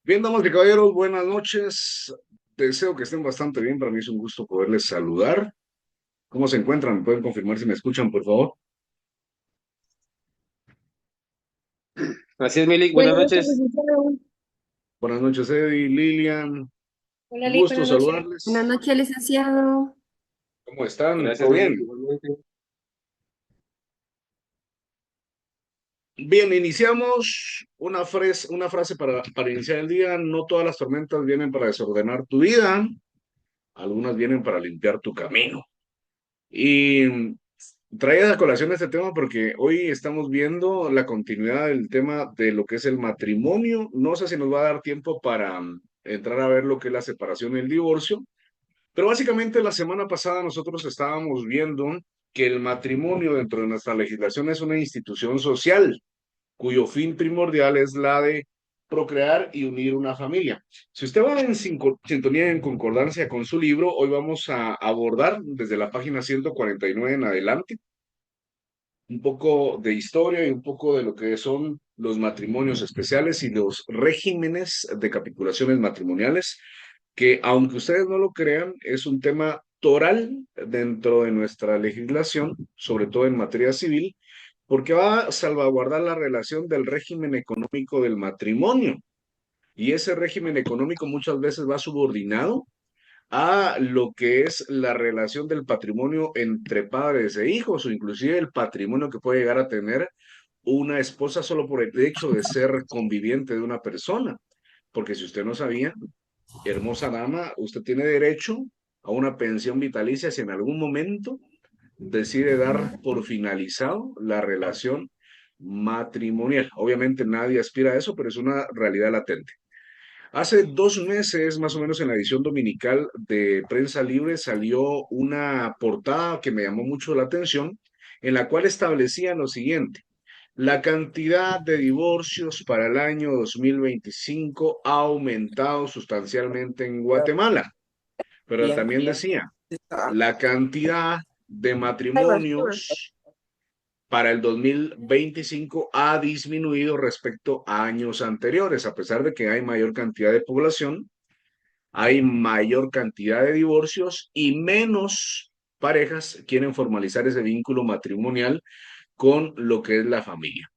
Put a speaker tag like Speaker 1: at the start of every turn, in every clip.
Speaker 1: Bien, damas y caballeros, buenas noches. Deseo que estén bastante bien. Para mí es un gusto poderles saludar. ¿Cómo se encuentran? ¿Pueden confirmar si me escuchan, por favor?
Speaker 2: Así es, Milik, buenas
Speaker 3: Buenas noches,
Speaker 2: noches.
Speaker 3: licenciado.
Speaker 1: Buenas noches, Eddie, Lilian.
Speaker 3: Hola,
Speaker 1: Un
Speaker 3: Liz,
Speaker 1: gusto
Speaker 3: buenas noches. Buenas
Speaker 1: saludarles.
Speaker 3: noches, licenciado.
Speaker 1: ¿Cómo están?
Speaker 2: Gracias,
Speaker 1: ¿Todo
Speaker 2: Milik,
Speaker 1: bien?
Speaker 2: igualmente.
Speaker 1: Bien, iniciamos una frase para iniciar el día. No todas las tormentas vienen para desordenar tu vida, algunas vienen para limpiar tu camino. Y traía a colación este tema porque hoy estamos viendo la continuidad del tema de lo que es el matrimonio. No sé si nos va a dar tiempo para entrar a ver lo que es la separación y el divorcio, pero básicamente la semana pasada nosotros estábamos viendo que el matrimonio dentro de nuestra legislación es una institución social cuyo fin primordial es la de procrear y unir una familia. Si usted va en sintonía, en concordancia con su libro, hoy vamos a abordar desde la página 149 en adelante un poco de historia y un poco de lo que son los matrimonios especiales y los regímenes de capitulaciones matrimoniales, que aunque ustedes no lo crean, es un tema toral dentro de nuestra legislación, sobre todo en materia civil, porque va a salvaguardar la relación del régimen económico del matrimonio. Y ese régimen económico muchas veces va subordinado a lo que es la relación del patrimonio entre padres e hijos, o inclusive el patrimonio que puede llegar a tener una esposa solo por el hecho de ser conviviente de una persona. Porque si usted no sabía, hermosa dama, usted tiene derecho a una pensión vitalicia si en algún momento decide dar por finalizado la relación matrimonial. Obviamente nadie aspira a eso, pero es una realidad latente. Hace 2 meses, más o menos en la edición dominical de Prensa Libre, salió una portada que me llamó mucho la atención, en la cual establecían lo siguiente: la cantidad de divorcios para el año 2025 ha aumentado sustancialmente en Guatemala, pero también decía, la cantidad de matrimonios para el 2025 ha disminuido respecto a años anteriores, a pesar de que hay mayor cantidad de población, hay mayor cantidad de divorcios y menos parejas quieren formalizar ese vínculo matrimonial con lo que es la familia.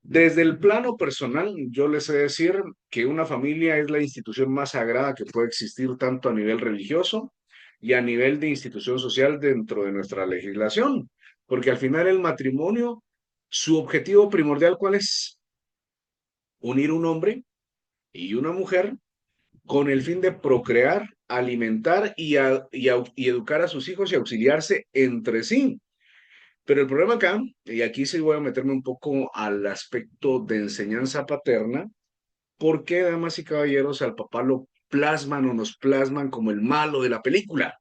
Speaker 1: Desde el plano personal, yo les sé decir que una familia es la institución más sagrada que puede existir tanto a nivel religioso y a nivel de institución social dentro de nuestra legislación, porque al final el matrimonio, su objetivo primordial, ¿cuál es? Unir un hombre y una mujer con el fin de procrear, alimentar y educar a sus hijos y auxiliarse entre sí. Pero el problema acá, y aquí sí voy a meterme un poco al aspecto de enseñanza paterna, ¿por qué, damas y caballeros, al papá lo plasman o nos plasman como el malo de la película?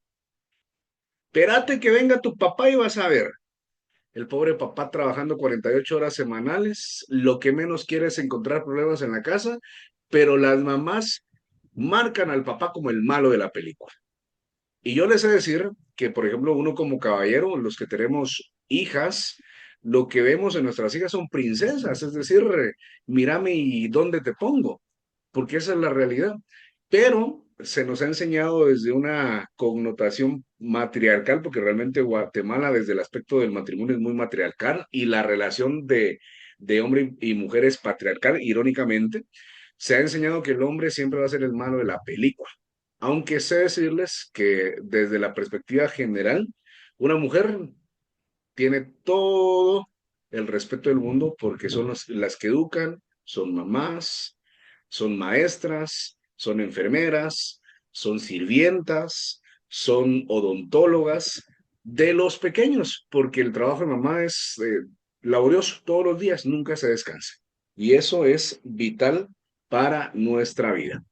Speaker 1: Espérate que venga tu papá y vas a ver. El pobre papá trabajando 48 horas semanales, lo que menos quiere es encontrar problemas en la casa, pero las mamás marcan al papá como el malo de la película. Y yo les he de decir que, por ejemplo, uno como caballero, los que tenemos hijas, lo que vemos en nuestras hijas son princesas, es decir, mírame y dónde te pongo, porque esa es la realidad. Pero se nos ha enseñado desde una connotación matriarcal, porque realmente Guatemala desde el aspecto del matrimonio es muy matriarcal y la relación de hombre y mujer es patriarcal, irónicamente. Se ha enseñado que el hombre siempre va a ser el malo de la película. Aunque sé decirles que desde la perspectiva general, una mujer tiene todo el respeto del mundo porque son las que educan, son mamás, son maestras, son enfermeras, son sirvientas, son odontólogas de los pequeños, porque el trabajo de mamá es laborioso todos los días, nunca se descansa. Y eso es vital para nuestra vida.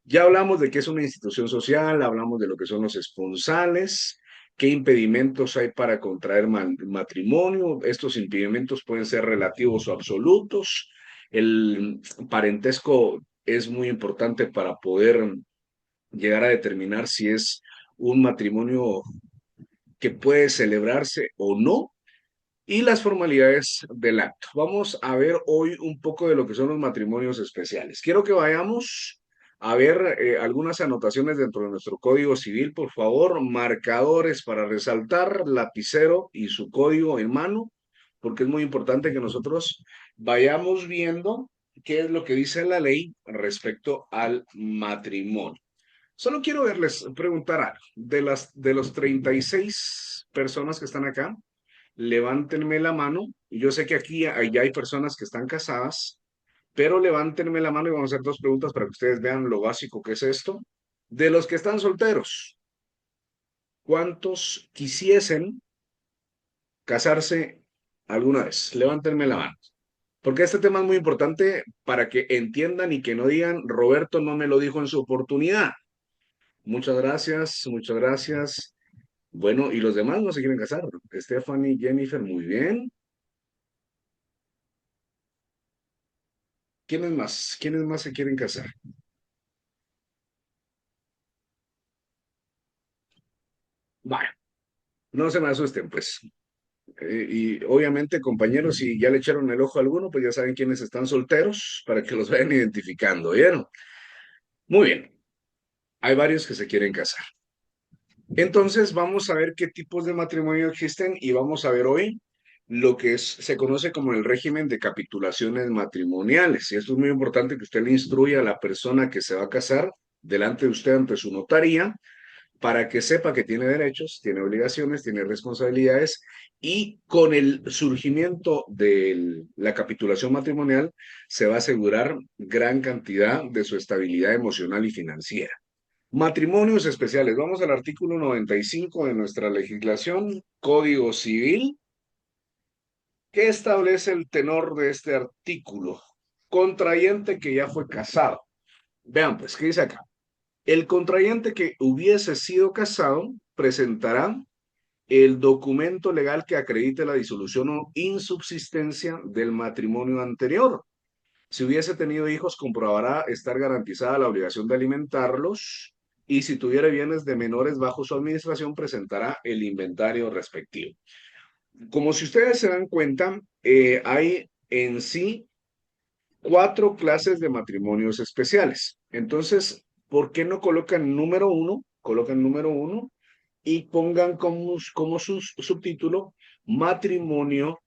Speaker 1: Ya hablamos de qué es una institución social, hablamos de lo que son los esponsales, qué impedimentos hay para contraer matrimonio. Estos impedimentos pueden ser relativos o absolutos. El parentesco es muy importante para poder llegar a determinar si es un matrimonio que puede celebrarse o no. Y las formalidades del acto. Vamos a ver hoy un poco de lo que son los matrimonios especiales. Quiero que vayamos. A ver, algunas anotaciones dentro de nuestro código civil, por favor, marcadores para resaltar, lapicero y su código en mano, porque es muy importante que nosotros vayamos viendo qué es lo que dice la ley respecto al matrimonio. Solo quiero verles, preguntar algo. De los 36 personas que están acá, levántenme la mano. Y yo sé que aquí ya hay personas que están casadas, pero levántenme la mano y vamos a hacer dos preguntas para que ustedes vean lo básico que es esto. De los que están solteros, ¿cuántos quisiesen casarse alguna vez? Levántenme la mano. Porque este tema es muy importante para que entiendan y que no digan, Roberto no me lo dijo en su oportunidad. Muchas gracias, muchas gracias. Bueno, y los demás no se quieren casar. Stephanie, Jennifer, muy bien. ¿Quiénes más? ¿Quiénes más se quieren casar? Bueno, no se me asusten, pues. Y obviamente, compañeros, si ya le echaron el ojo a alguno, pues ya saben quiénes están solteros para que los vayan identificando, ¿vieron? Muy bien, hay varios que se quieren casar. Entonces, vamos a ver qué tipos de matrimonio existen y vamos a ver hoy lo que se conoce como el régimen de capitulaciones matrimoniales. Y esto es muy importante que usted le instruya a la persona que se va a casar delante de usted ante su notaría para que sepa que tiene derechos, tiene obligaciones, tiene responsabilidades y con el surgimiento de la capitulación matrimonial se va a asegurar gran cantidad de su estabilidad emocional y financiera. Matrimonios especiales. Vamos al artículo 95 de nuestra legislación, Código Civil. ¿Qué establece el tenor de este artículo? Contrayente que ya fue casado. Vean, pues, ¿qué dice acá? El contrayente que hubiese sido casado presentará el documento legal que acredite la disolución o insubsistencia del matrimonio anterior. Si hubiese tenido hijos, comprobará estar garantizada la obligación de alimentarlos y si tuviera bienes de menores bajo su administración, presentará el inventario respectivo. Como si ustedes se dan cuenta, hay en sí cuatro clases de matrimonios especiales. Entonces, ¿por qué no colocan número uno? Colocan número uno y pongan como su subtítulo matrimonio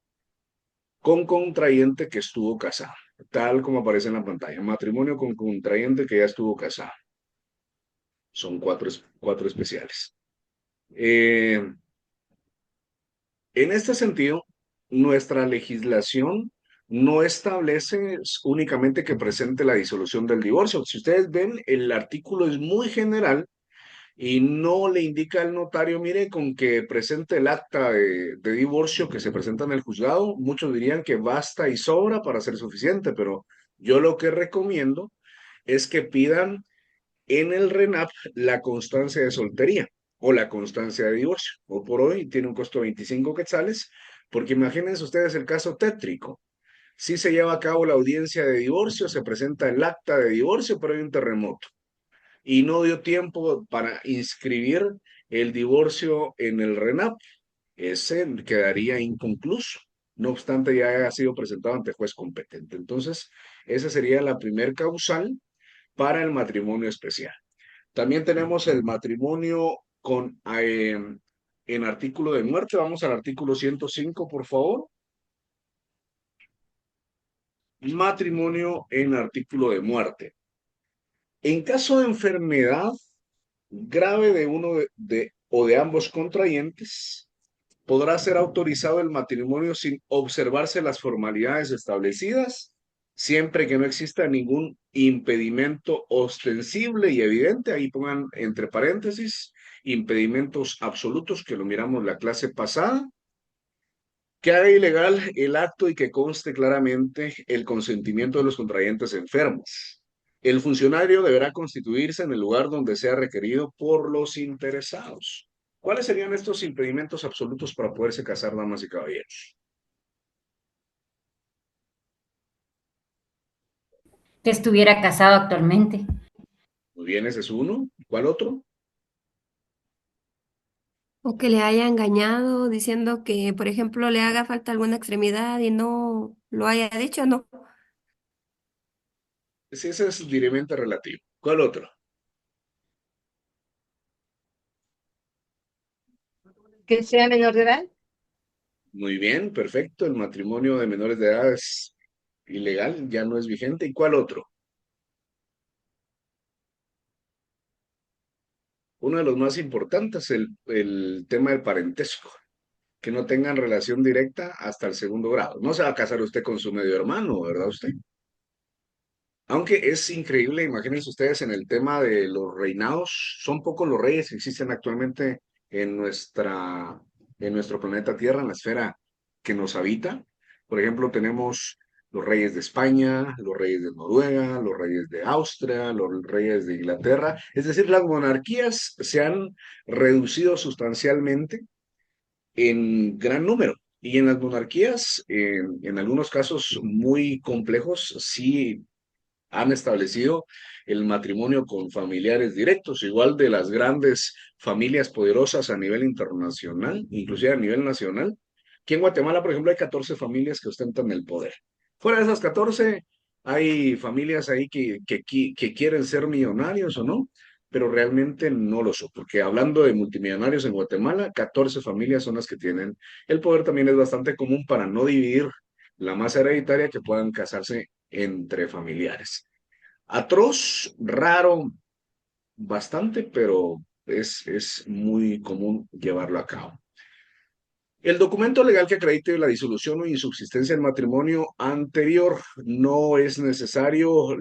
Speaker 1: con contrayente que estuvo casado, tal como aparece en la pantalla. Matrimonio con contrayente que ya estuvo casado. Son cuatro especiales. Eh, en este sentido, nuestra legislación no establece únicamente que presente la disolución del divorcio. Si ustedes ven, el artículo es muy general y no le indica al notario, mire, con que presente el acta de divorcio que se presenta en el juzgado, muchos dirían que basta y sobra para ser suficiente, pero yo lo que recomiendo es que pidan en el RENAP la constancia de soltería o la constancia de divorcio. O por hoy tiene un costo de 25 quetzales, porque imagínense ustedes el caso tétrico. Si se lleva a cabo la audiencia de divorcio, se presenta el acta de divorcio, pero hay un terremoto y no dio tiempo para inscribir el divorcio en el RENAP. Ese quedaría inconcluso. No obstante, ya haya sido presentado ante juez competente. Entonces, esa sería la primer causal para el matrimonio especial. También tenemos el matrimonio en artículo de muerte. Vamos al artículo 105, por favor. Matrimonio en artículo de muerte. En caso de enfermedad grave de uno o de ambos contrayentes, podrá ser autorizado el matrimonio sin observarse las formalidades establecidas, siempre que no exista ningún impedimento ostensible y evidente. Ahí pongan entre paréntesis impedimentos absolutos, que lo miramos la clase pasada, que haga ilegal el acto y que conste claramente el consentimiento de los contrayentes enfermos. El funcionario deberá constituirse en el lugar donde sea requerido por los interesados. ¿Cuáles serían estos impedimentos absolutos para poderse casar, damas y caballeros?
Speaker 2: Que estuviera casado actualmente.
Speaker 1: Muy bien, ese es uno. ¿Cuál otro?
Speaker 3: O que le haya engañado diciendo que, por ejemplo, le haga falta alguna extremidad y no lo haya dicho, ¿no?
Speaker 1: Sí, ese es directamente relativo. ¿Cuál otro?
Speaker 4: Que sea menor de edad.
Speaker 1: Muy bien, perfecto. El matrimonio de menores de edad es ilegal, ya no es vigente. ¿Y cuál otro? Uno de los más importantes, el tema del parentesco, que no tengan relación directa hasta el segundo grado. No se va a casar usted con su medio hermano, ¿verdad usted? Aunque es increíble, imagínense ustedes en el tema de los reinados, son pocos los reyes que existen actualmente en en nuestro planeta Tierra, en la esfera que nos habita. Por ejemplo, tenemos los reyes de España, los reyes de Noruega, los reyes de Austria, los reyes de Inglaterra. Es decir, las monarquías se han reducido sustancialmente en gran número. Y en las monarquías, en algunos casos muy complejos, sí han establecido el matrimonio con familiares directos, igual de las grandes familias poderosas a nivel internacional, inclusive a nivel nacional. Aquí en Guatemala, por ejemplo, hay 14 familias que ostentan el poder. Fuera de esas 14, hay familias ahí que quieren ser millonarios o no, pero realmente no lo son, porque hablando de multimillonarios en Guatemala, 14 familias son las que tienen el poder. También es bastante común para no dividir la masa hereditaria que puedan casarse entre familiares. Atroz, raro, bastante, pero es muy común llevarlo a cabo. El documento legal que acredite la disolución o insubsistencia del matrimonio anterior no es necesario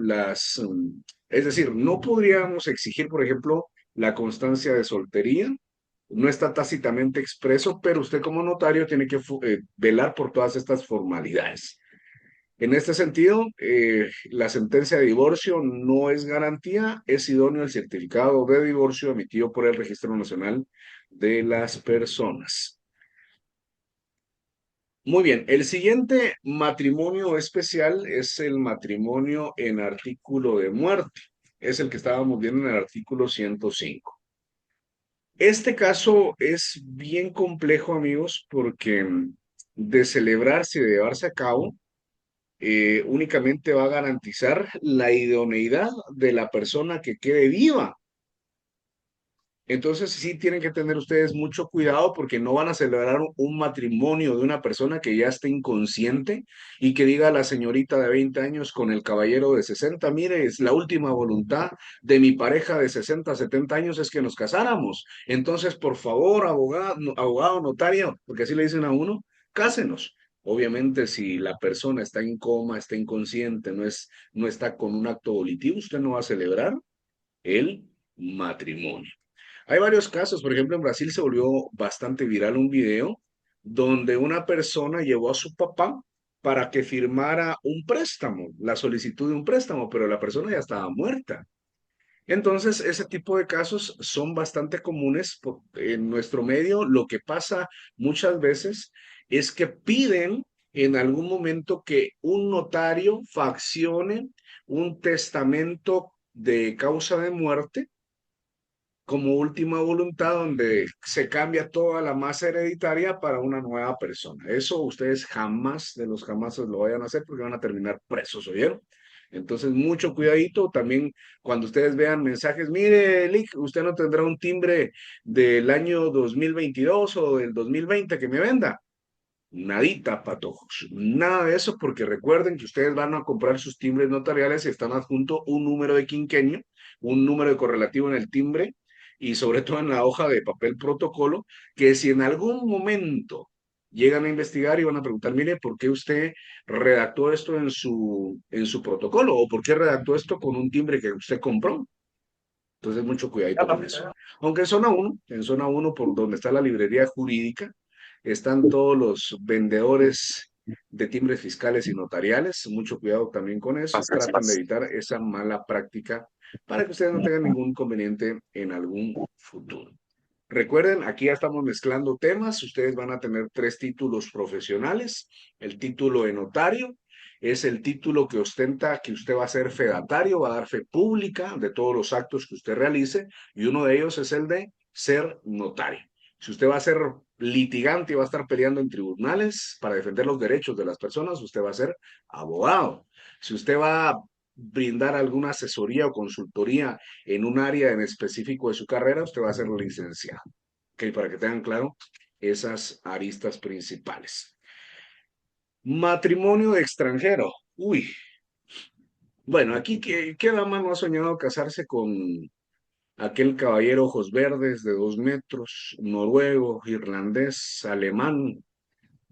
Speaker 1: es decir, no podríamos exigir, por ejemplo, la constancia de soltería. No está tácitamente expreso, pero usted como notario tiene que velar por todas estas formalidades. En este sentido, la sentencia de divorcio no es garantía, es idóneo el certificado de divorcio emitido por el Registro Nacional de las Personas. Muy bien, el siguiente matrimonio especial es el matrimonio en artículo de muerte. Es el que estábamos viendo en el artículo 105. Este caso es bien complejo, amigos, porque de celebrarse y de llevarse a cabo, únicamente va a garantizar la idoneidad de la persona que quede viva. Entonces sí tienen que tener ustedes mucho cuidado porque no van a celebrar un matrimonio de una persona que ya esté inconsciente y que diga a la señorita de 20 años con el caballero de 60, mire, es la última voluntad de mi pareja de 60, 70 años es que nos casáramos. Entonces, por favor, abogado, abogado, notario, porque así le dicen a uno, cásenos. Obviamente, si la persona está en coma, está inconsciente, no está con un acto volitivo, usted no va a celebrar el matrimonio. Hay varios casos, por ejemplo, en Brasil se volvió bastante viral un video donde una persona llevó a su papá para que firmara un préstamo, la solicitud de un préstamo, pero la persona ya estaba muerta. Entonces, ese tipo de casos son bastante comunes en nuestro medio. Lo que pasa muchas veces es que piden en algún momento que un notario faccione un testamento de causa de muerte como última voluntad donde se cambia toda la masa hereditaria para una nueva persona. Eso ustedes jamás de los jamás lo vayan a hacer porque van a terminar presos, ¿oyeron? Entonces, mucho cuidadito. También cuando ustedes vean mensajes, mire, Lick, usted no tendrá un timbre del año 2022 o del 2020 que me venda. Nadita, patojos. Nada de eso, porque recuerden que ustedes van a comprar sus timbres notariales y están adjunto un número de quinquenio, un número de correlativo en el timbre y sobre todo en la hoja de papel protocolo, que si en algún momento llegan a investigar y van a preguntar, mire, ¿por qué usted redactó esto en su protocolo? ¿O por qué redactó esto con un timbre que usted compró? Entonces, mucho cuidadito con eso. Aunque en zona uno por donde está la librería jurídica, están todos los vendedores de timbres fiscales y notariales. Mucho cuidado también con eso. Traten de evitar esa mala práctica para que ustedes no tengan ningún inconveniente en algún futuro. Recuerden, aquí ya estamos mezclando temas. Ustedes van a tener 3 títulos profesionales. El título de notario es el título que ostenta que usted va a ser fedatario, va a dar fe pública de todos los actos que usted realice, y uno de ellos es el de ser notario. Si usted va a ser litigante y va a estar peleando en tribunales para defender los derechos de las personas, usted va a ser abogado. Si usted va brindar alguna asesoría o consultoría en un área en específico de su carrera, usted va a ser licenciado. Ok, para que tengan claro esas aristas principales. Matrimonio extranjero. Uy, bueno, aquí, ¿qué dama no ha soñado casarse con aquel caballero ojos verdes de 2 metros, noruego, irlandés, alemán,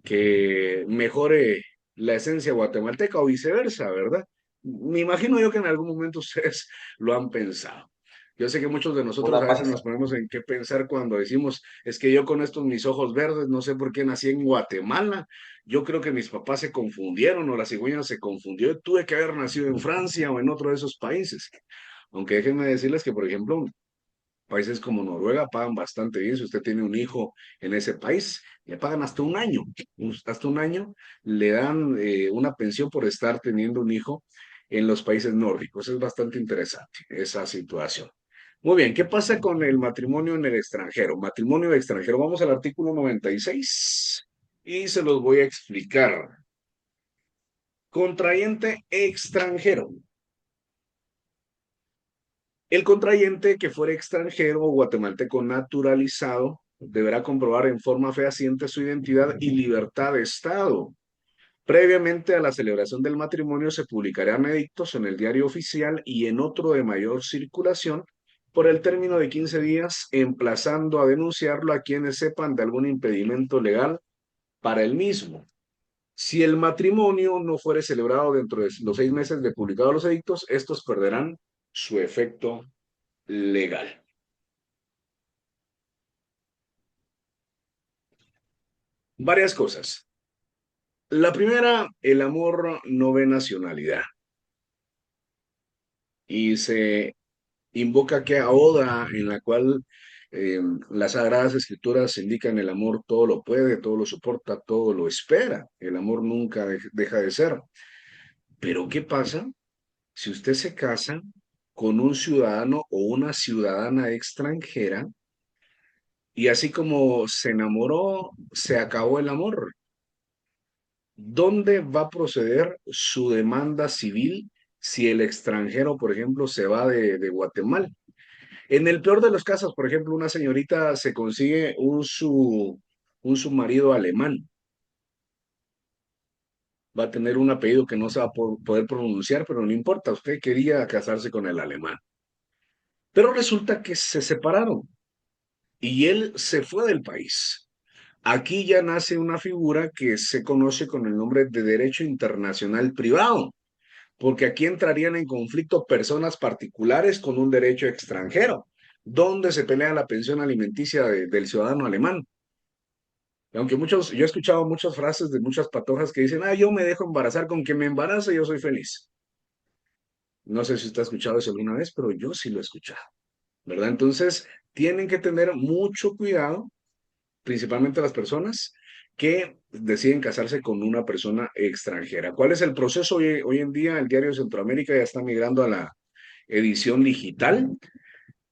Speaker 1: que mejore la esencia guatemalteca o viceversa, ¿verdad? Me imagino yo que en algún momento ustedes lo han pensado. Yo sé que muchos de nosotros
Speaker 5: Una
Speaker 1: a veces nos
Speaker 5: panza.
Speaker 1: ponemos en qué pensar cuando decimos, es que yo con estos mis ojos verdes no sé por qué nací en Guatemala. Yo creo que mis papás se confundieron o la cigüeña se confundió. Yo tuve que haber nacido en Francia o en otro de esos países. Aunque déjenme decirles que, por ejemplo, países como Noruega pagan bastante bien. Si usted tiene un hijo en ese país, le pagan hasta un año. Hasta un año le dan una pensión por estar teniendo un hijo en los países nórdicos. Es bastante interesante esa situación. Muy bien, ¿qué pasa con el matrimonio en el extranjero? Matrimonio extranjero. Vamos al artículo 96 y se los voy a explicar. Contrayente extranjero. El contrayente que fuere extranjero o guatemalteco naturalizado deberá comprobar en forma fehaciente su identidad y libertad de Estado. Previamente a la celebración del matrimonio se publicarán edictos en el diario oficial y en otro de mayor circulación por el término de 15 días, emplazando a denunciarlo a quienes sepan de algún impedimento legal para el mismo. Si el matrimonio no fuere celebrado dentro de los 6 meses de publicados los edictos, estos perderán su efecto legal. Varias cosas. La primera, el amor no ve nacionalidad y se invoca que a Oda, en la cual las Sagradas Escrituras indican el amor todo lo puede, todo lo soporta, todo lo espera. El amor nunca deja de ser. Pero ¿qué pasa si usted se casa con un ciudadano o una ciudadana extranjera y así como se enamoró, se acabó el amor? ¿Dónde va a proceder su demanda civil si el extranjero, por ejemplo, se va de Guatemala? En el peor de los casos, por ejemplo, una señorita se consigue un su marido alemán. Va a tener un apellido que no se va a poder pronunciar, pero no importa, usted quería casarse con el alemán. Pero resulta que se separaron y él se fue del país. Aquí ya nace una figura que se conoce con el nombre de derecho internacional privado, porque aquí entrarían en conflicto personas particulares con un derecho extranjero, donde se pelea la pensión alimenticia del ciudadano alemán. Aunque yo he escuchado muchas frases de muchas patojas que dicen, yo me dejo embarazar, con que me embarace yo soy feliz. No sé si usted ha escuchado eso alguna vez, pero yo sí lo he escuchado, ¿verdad? Entonces, tienen que tener mucho cuidado, principalmente las personas que deciden casarse con una persona extranjera. ¿Cuál es el proceso hoy en día? El Diario de Centroamérica ya está migrando a la edición digital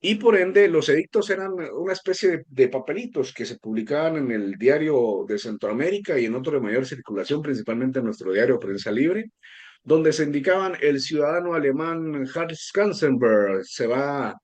Speaker 1: y por ende los edictos eran una especie de papelitos que se publicaban en el Diario de Centroamérica y en otro de mayor circulación, principalmente en nuestro diario Prensa Libre, donde se indicaban el ciudadano alemán Hans Kanzenberg va a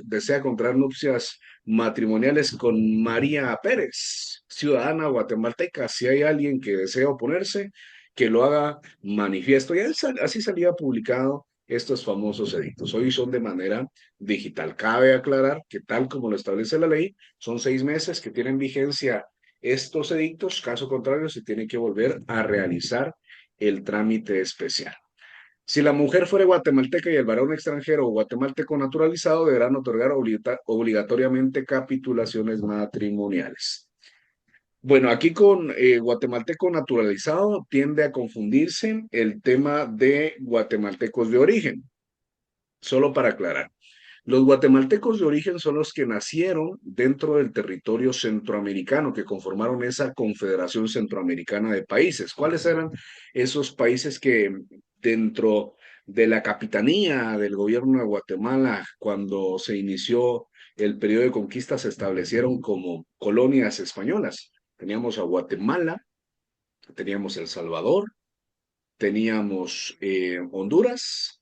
Speaker 1: desea contraer nupcias matrimoniales con María Pérez, ciudadana guatemalteca. Si hay alguien que desea oponerse, que lo haga manifiesto. Y así salía publicado estos famosos edictos. Hoy son de manera digital. Cabe aclarar que tal como lo establece la ley, son 6 meses que tienen vigencia estos edictos. Caso contrario, se tiene que volver a realizar el trámite especial. Si la mujer fuera guatemalteca y el varón extranjero o guatemalteco naturalizado, deberán otorgar obligatoriamente capitulaciones matrimoniales. Bueno, aquí con guatemalteco naturalizado tiende a confundirse el tema de guatemaltecos de origen. Solo para aclarar, los guatemaltecos de origen son los que nacieron dentro del territorio centroamericano, que conformaron esa Confederación Centroamericana de Países. ¿Cuáles eran esos países que dentro de la capitanía del gobierno de Guatemala, cuando se inició el periodo de conquista, se establecieron como colonias españolas? Teníamos a Guatemala, teníamos El Salvador, teníamos Honduras,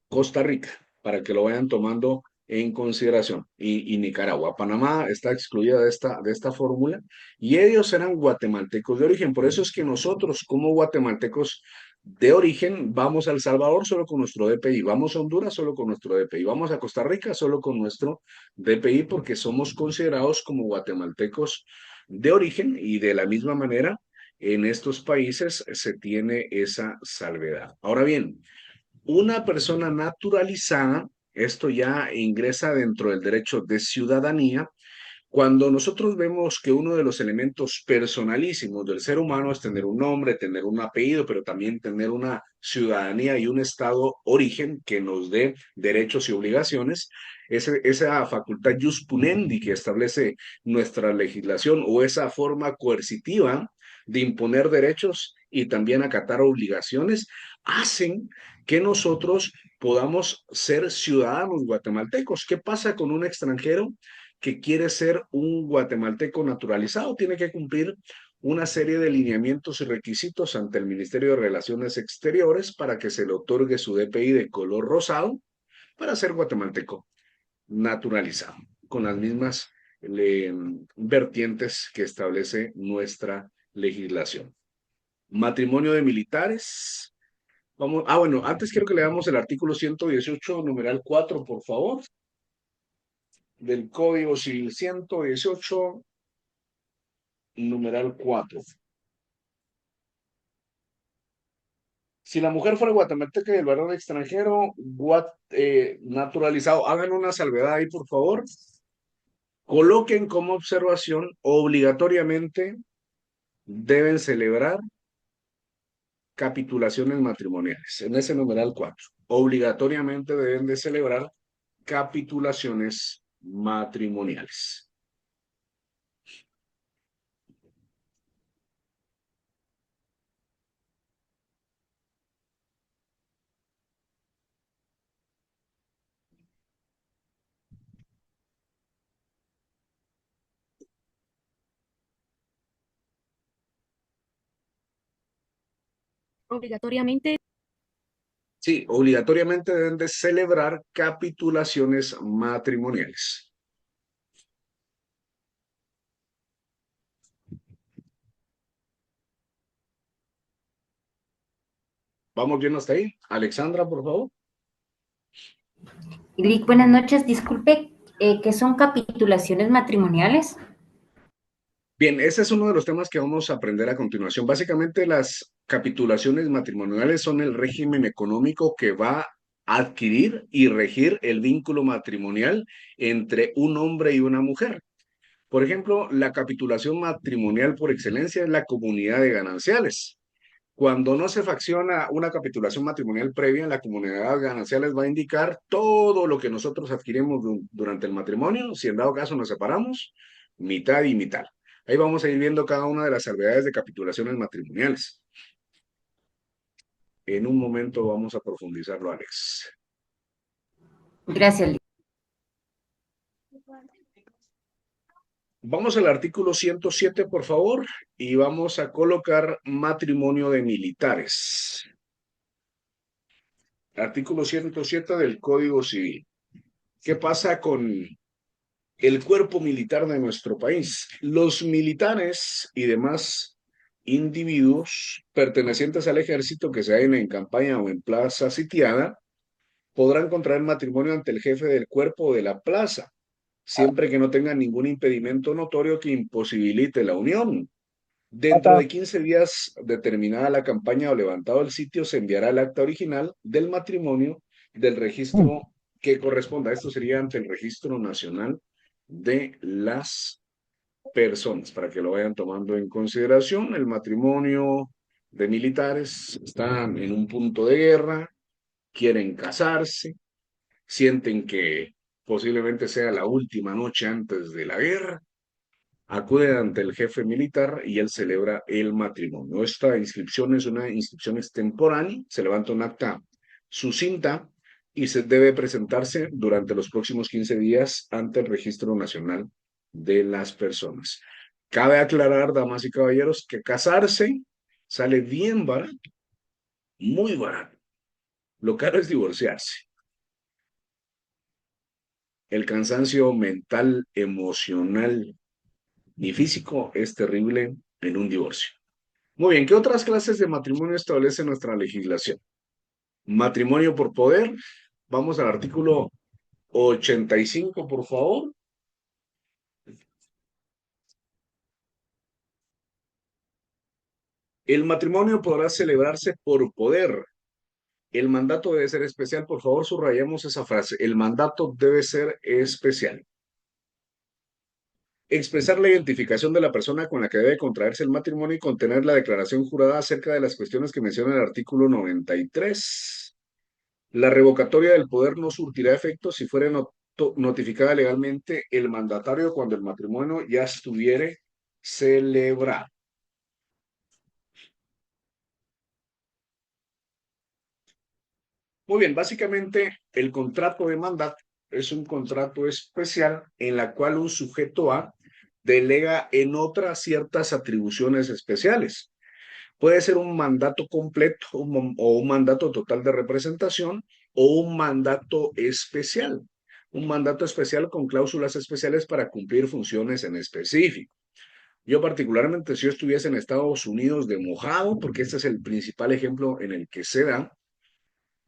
Speaker 1: Costa Rica, para que lo vayan tomando en consideración, y Nicaragua. Panamá está excluida de esta fórmula y ellos eran guatemaltecos de origen. Por eso es que nosotros, como guatemaltecos de origen, vamos a El Salvador solo con nuestro DPI, vamos a Honduras solo con nuestro DPI, vamos a Costa Rica solo con nuestro DPI porque somos considerados como guatemaltecos de origen y de la misma manera en estos países se tiene esa salvedad. Ahora bien, una persona naturalizada, esto ya ingresa dentro del derecho de ciudadanía, cuando nosotros vemos que uno de los elementos personalísimos del ser humano es tener un nombre, tener un apellido, pero también tener una ciudadanía y un estado origen que nos dé derechos y obligaciones, esa facultad jus punendi que establece nuestra legislación o esa forma coercitiva de imponer derechos y también acatar obligaciones, hacen que nosotros podamos ser ciudadanos guatemaltecos. ¿Qué pasa con un extranjero que quiere ser un guatemalteco naturalizado? Tiene que cumplir una serie de lineamientos y requisitos ante el Ministerio de Relaciones Exteriores para que se le otorgue su DPI de color rosado para ser guatemalteco naturalizado, con las mismas vertientes que establece nuestra legislación. Matrimonio de militares. Vamos, bueno, antes quiero que leamos el artículo 118, numeral 4, por favor, del Código Civil. 118, numeral 4. Si la mujer fuera guatemalteca y el varón extranjero, naturalizado, hagan una salvedad ahí, por favor. Coloquen como observación, obligatoriamente deben celebrar capitulaciones matrimoniales. En ese numeral 4, obligatoriamente deben de celebrar capitulaciones matrimoniales.
Speaker 3: Obligatoriamente.
Speaker 1: Sí, obligatoriamente deben de celebrar capitulaciones matrimoniales. ¿Vamos bien hasta ahí? Alexandra, por favor.
Speaker 2: Glick, buenas noches. Disculpe, ¿qué son capitulaciones matrimoniales?
Speaker 1: Bien, ese es uno de los temas que vamos a aprender a continuación. Básicamente, las capitulaciones matrimoniales son el régimen económico que va a adquirir y regir el vínculo matrimonial entre un hombre y una mujer. Por ejemplo, la capitulación matrimonial por excelencia es la comunidad de gananciales. Cuando no se facciona una capitulación matrimonial previa, la comunidad de gananciales va a indicar todo lo que nosotros adquirimos durante el matrimonio. Si en dado caso nos separamos, mitad y mitad. Ahí vamos a ir viendo cada una de las salvedades de capitulaciones matrimoniales. En un momento vamos a profundizarlo, Alex.
Speaker 2: Gracias, Glick.
Speaker 1: Vamos al artículo 107, por favor, y vamos a colocar matrimonio de militares. Artículo 107 del Código Civil. ¿Qué pasa con el cuerpo militar de nuestro país? Los militares y demás individuos pertenecientes al ejército que se hallen en campaña o en plaza sitiada podrán contraer matrimonio ante el jefe del cuerpo o de la plaza, siempre que no tengan ningún impedimento notorio que imposibilite la unión. Dentro de 15 días, determinada la campaña o levantado el sitio, se enviará el acta original del matrimonio del registro que corresponda. Esto sería ante el Registro Nacional de las Personas, para que lo vayan tomando en consideración. El matrimonio de militares están en un punto de guerra, quieren casarse, sienten que posiblemente sea la última noche antes de la guerra, acuden ante el jefe militar y él celebra el matrimonio. Esta inscripción es una inscripción extemporánea, se levanta un acta sucinta y se debe presentarse durante los próximos 15 días ante el Registro Nacional de las Personas. Cabe aclarar, damas y caballeros, que casarse sale bien barato. muy barato. Lo caro es divorciarse. El cansancio mental, emocional y físico es terrible en un divorcio. Muy bien, ¿qué otras clases de matrimonio establece nuestra legislación? Matrimonio por poder. Vamos al artículo 85, por favor. El matrimonio podrá celebrarse por poder. El mandato debe ser especial. Por favor, subrayemos esa frase. El mandato debe ser especial. Expresar la identificación de la persona con la que debe contraerse el matrimonio y contener la declaración jurada acerca de las cuestiones que menciona el artículo 93. La revocatoria del poder no surtirá efecto si fuera notificada legalmente el mandatario cuando el matrimonio ya estuviere celebrado. Muy bien, básicamente el contrato de mandato es un contrato especial en la cual un sujeto A delega en otras ciertas atribuciones especiales. Puede ser un mandato completo o un mandato total de representación o un mandato especial. Un mandato especial con cláusulas especiales para cumplir funciones en específico. Yo particularmente, si yo estuviese en Estados Unidos de mojado, porque este es el principal ejemplo en el que se da,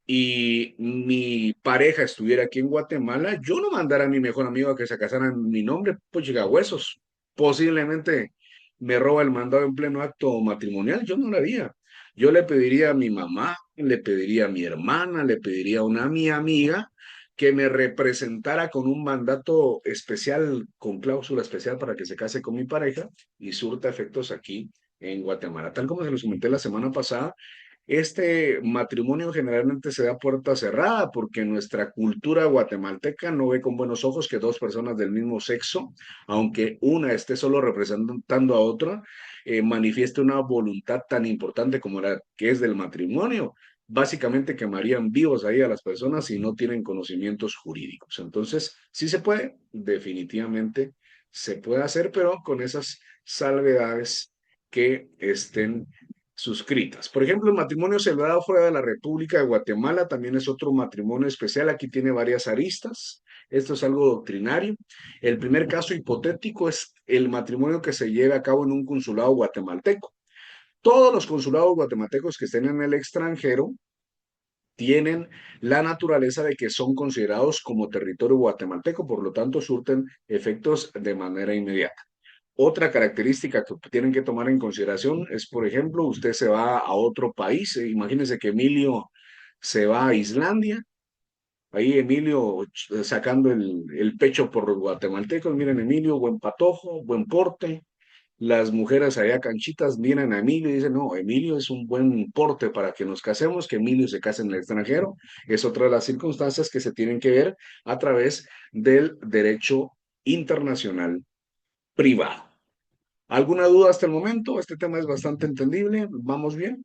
Speaker 1: y mi pareja estuviera aquí en Guatemala, yo no mandara a mi mejor amigo a que se casara en mi nombre, pues llega huesos. Posiblemente me roba el mandado en pleno acto matrimonial, yo no lo haría. Yo le pediría a mi mamá, le pediría a mi hermana, le pediría a una mi amiga que me representara con un mandato especial, con cláusula especial para que se case con mi pareja y surta efectos aquí en Guatemala. Tal como se los comenté la semana pasada, este matrimonio generalmente se da a puerta cerrada porque nuestra cultura guatemalteca no ve con buenos ojos que dos personas del mismo sexo, aunque una esté solo representando a otra, manifieste una voluntad tan importante como la que es del matrimonio. Básicamente quemarían vivos ahí a las personas si no tienen conocimientos jurídicos. Entonces, sí se puede, definitivamente se puede hacer, pero con esas salvedades que estén suscritas. Por ejemplo, el matrimonio celebrado fuera de la República de Guatemala también es otro matrimonio especial. Aquí tiene varias aristas. Esto es algo doctrinario. El primer caso hipotético es el matrimonio que se lleve a cabo en un consulado guatemalteco. Todos los consulados guatemaltecos que estén en el extranjero tienen la naturaleza de que son considerados como territorio guatemalteco, por lo tanto surten efectos de manera inmediata. Otra característica que tienen que tomar en consideración es, por ejemplo, usted se va a otro país, imagínense que Emilio se va a Islandia, ahí Emilio sacando el pecho por los guatemaltecos, miren Emilio, buen patojo, buen porte, las mujeres allá canchitas miran a Emilio y dicen, no, Emilio es un buen porte para que nos casemos, que Emilio se case en el extranjero, es otra de las circunstancias que se tienen que ver a través del derecho internacional privado. ¿Alguna duda hasta el momento? Este tema es bastante entendible. ¿Vamos bien?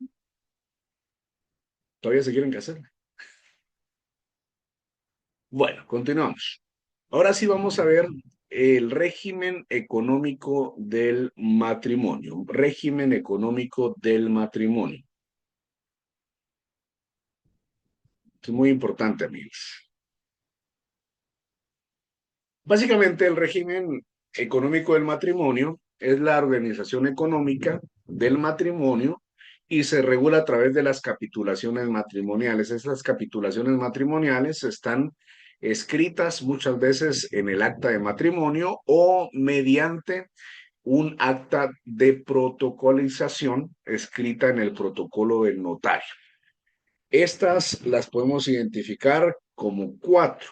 Speaker 1: ¿Todavía se quieren casar? Bueno, continuamos. Ahora sí vamos a ver el régimen económico del matrimonio. Régimen económico del matrimonio. Es muy importante, amigos. Básicamente, el régimen económico del matrimonio es la organización económica del matrimonio y se regula a través de las capitulaciones matrimoniales. Estas capitulaciones matrimoniales están escritas muchas veces en el acta de matrimonio o mediante un acta de protocolización escrita en el protocolo del notario. Estas las podemos identificar como cuatro: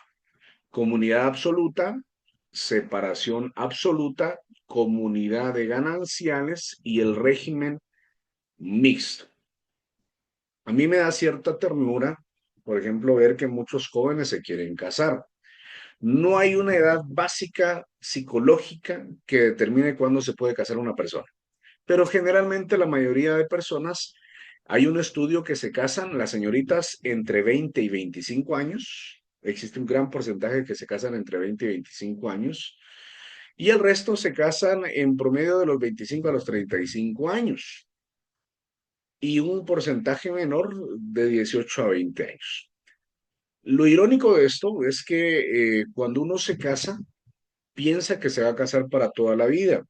Speaker 1: comunidad absoluta, separación absoluta, comunidad de gananciales y el régimen mixto. A mí me da cierta ternura, por ejemplo, ver que muchos jóvenes se quieren casar. No hay una edad básica psicológica que determine cuándo se puede casar una persona, pero generalmente la mayoría de personas, hay un estudio que se casan las señoritas entre 20 y 25 años. Existe un gran porcentaje que se casan entre 20 y 25 años. Y el resto se casan en promedio de los 25 a los 35 años. y un porcentaje menor de 18 a 20 años. Lo irónico de esto es que cuando uno se casa, piensa que se va a casar para toda la vida.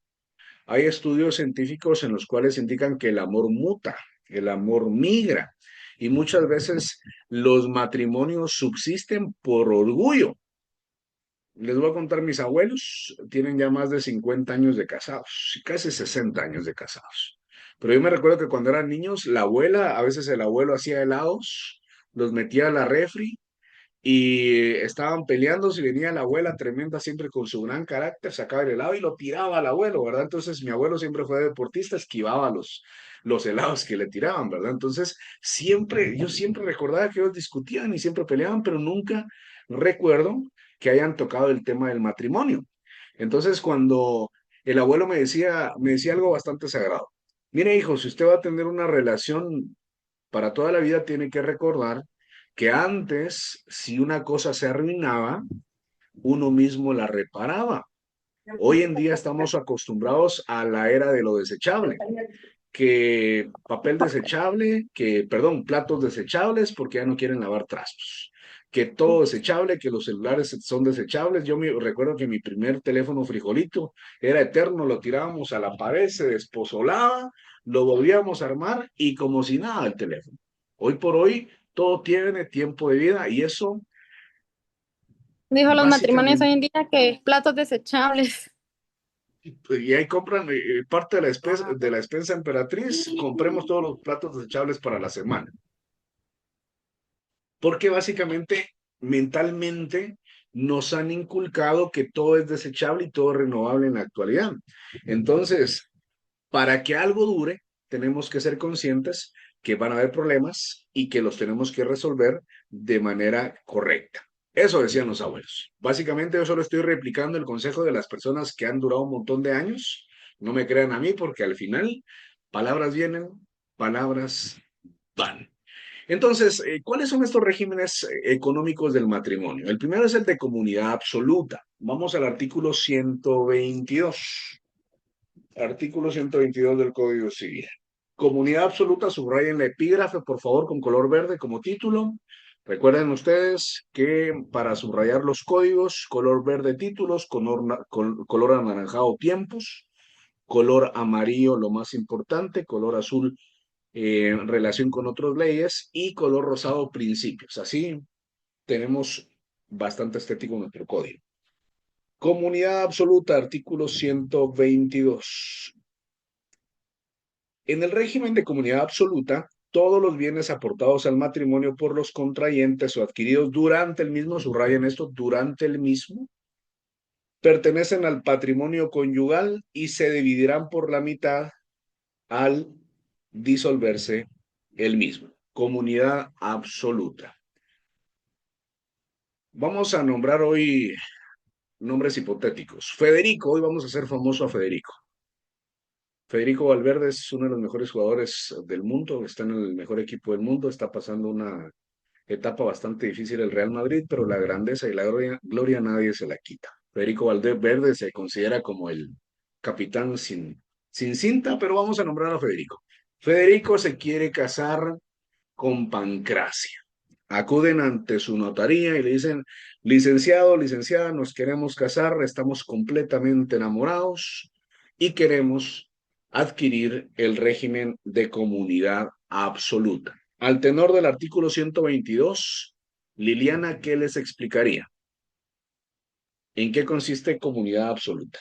Speaker 1: Hay estudios científicos en los cuales indican que el amor muta, el amor migra, y muchas veces los matrimonios subsisten por orgullo. Les voy a contar, mis abuelos tienen ya más de 50 años de casados, casi 60 años de casados. Pero yo me recuerdo que cuando eran niños, la abuela, a veces el abuelo hacía helados, los metía a la refri y estaban peleando. Si venía la abuela tremenda, siempre con su gran carácter, sacaba el helado y lo tiraba al abuelo, ¿verdad? Entonces mi abuelo siempre fue deportista, esquivaba los helados que le tiraban, ¿verdad? Entonces yo siempre recordaba que ellos discutían y siempre peleaban, pero nunca recuerdo que hayan tocado el tema del matrimonio. Entonces cuando el abuelo me decía algo bastante sagrado. Mire, hijo, si usted va a tener una relación para toda la vida, tiene que recordar que antes, si una cosa se arruinaba, uno mismo la reparaba. Hoy en día estamos acostumbrados a la era de lo desechable, que papel desechable, perdón, platos desechables porque ya no quieren lavar trastos, que todo desechable, que los celulares son desechables. Yo me recuerdo que mi primer teléfono frijolito era eterno, lo tirábamos a la pared, se despozolaba, lo volvíamos a armar y como si nada el teléfono. Hoy por hoy todo tiene tiempo de vida y eso
Speaker 5: Dijo los matrimonios hoy
Speaker 1: básicamente,
Speaker 5: en día que platos desechables.
Speaker 1: y ahí compran parte de la despensa emperatriz, compremos todos los platos desechables para la semana. Porque básicamente, mentalmente, nos han inculcado que todo es desechable y todo es renovable en la actualidad. Entonces, para que algo dure, tenemos que ser conscientes que van a haber problemas y que los tenemos que resolver de manera correcta. Eso decían los abuelos. Básicamente, yo solo estoy replicando el consejo de las personas que han durado un montón de años. No me crean a mí porque al final, palabras vienen, palabras van. Entonces, ¿cuáles son estos regímenes económicos del matrimonio? El primero es el de comunidad absoluta. Vamos al artículo 122. Artículo 122 del Código Civil. Comunidad absoluta, subrayen la epígrafe, por favor, con color verde como título. Recuerden ustedes que para subrayar los códigos, color verde títulos, color anaranjado tiempos, color amarillo lo más importante, color azul relación con otras leyes y color rosado principios. Así tenemos bastante estético nuestro código. Comunidad absoluta, artículo 122. En el régimen de comunidad absoluta, todos los bienes aportados al matrimonio por los contrayentes o adquiridos durante el mismo, subrayen esto, durante el mismo, pertenecen al patrimonio conyugal y se dividirán por la mitad al disolverse el mismo. Comunidad absoluta. Vamos a nombrar hoy nombres hipotéticos. Federico, hoy vamos a hacer famoso a Federico. Federico Valverde es uno de los mejores jugadores del mundo, está en el mejor equipo del mundo, está pasando una etapa bastante difícil el Real Madrid, pero la grandeza y la gloria nadie se la quita. Federico Valverde se considera como el capitán sin cinta, pero vamos a nombrar a Federico. Federico se quiere casar con Pancracia. Acuden ante su notaría y le dicen, licenciado, licenciada, nos queremos casar, estamos completamente enamorados y queremos adquirir el régimen de comunidad absoluta. Al tenor del artículo 122, Liliana, ¿qué les explicaría? ¿En qué consiste comunidad absoluta?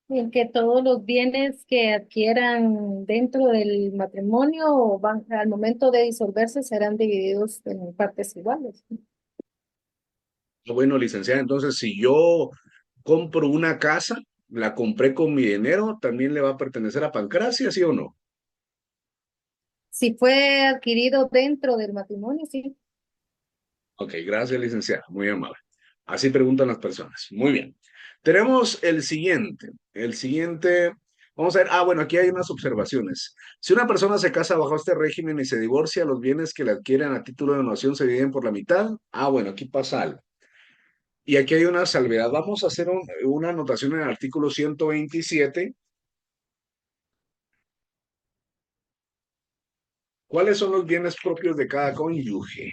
Speaker 4: En que todos los bienes que adquieran dentro del matrimonio van, al momento de disolverse serán divididos en partes iguales.
Speaker 1: Bueno, licenciada, entonces si yo compro una casa, la compré con mi dinero, ¿también le va a pertenecer a Pancracia, sí o no?
Speaker 4: Si fue adquirido dentro del matrimonio, sí.
Speaker 1: Ok, gracias, licenciada, muy amable. Así preguntan las personas. Muy bien. Tenemos el siguiente. El siguiente, vamos a ver, bueno, aquí hay unas observaciones. Si una persona se casa bajo este régimen y se divorcia, los bienes que le adquieren a título de donación se dividen por la mitad. Bueno, aquí pasa algo. Y aquí hay una salvedad. Vamos a hacer una anotación en el artículo 127. ¿Cuáles son los bienes propios de cada cónyuge?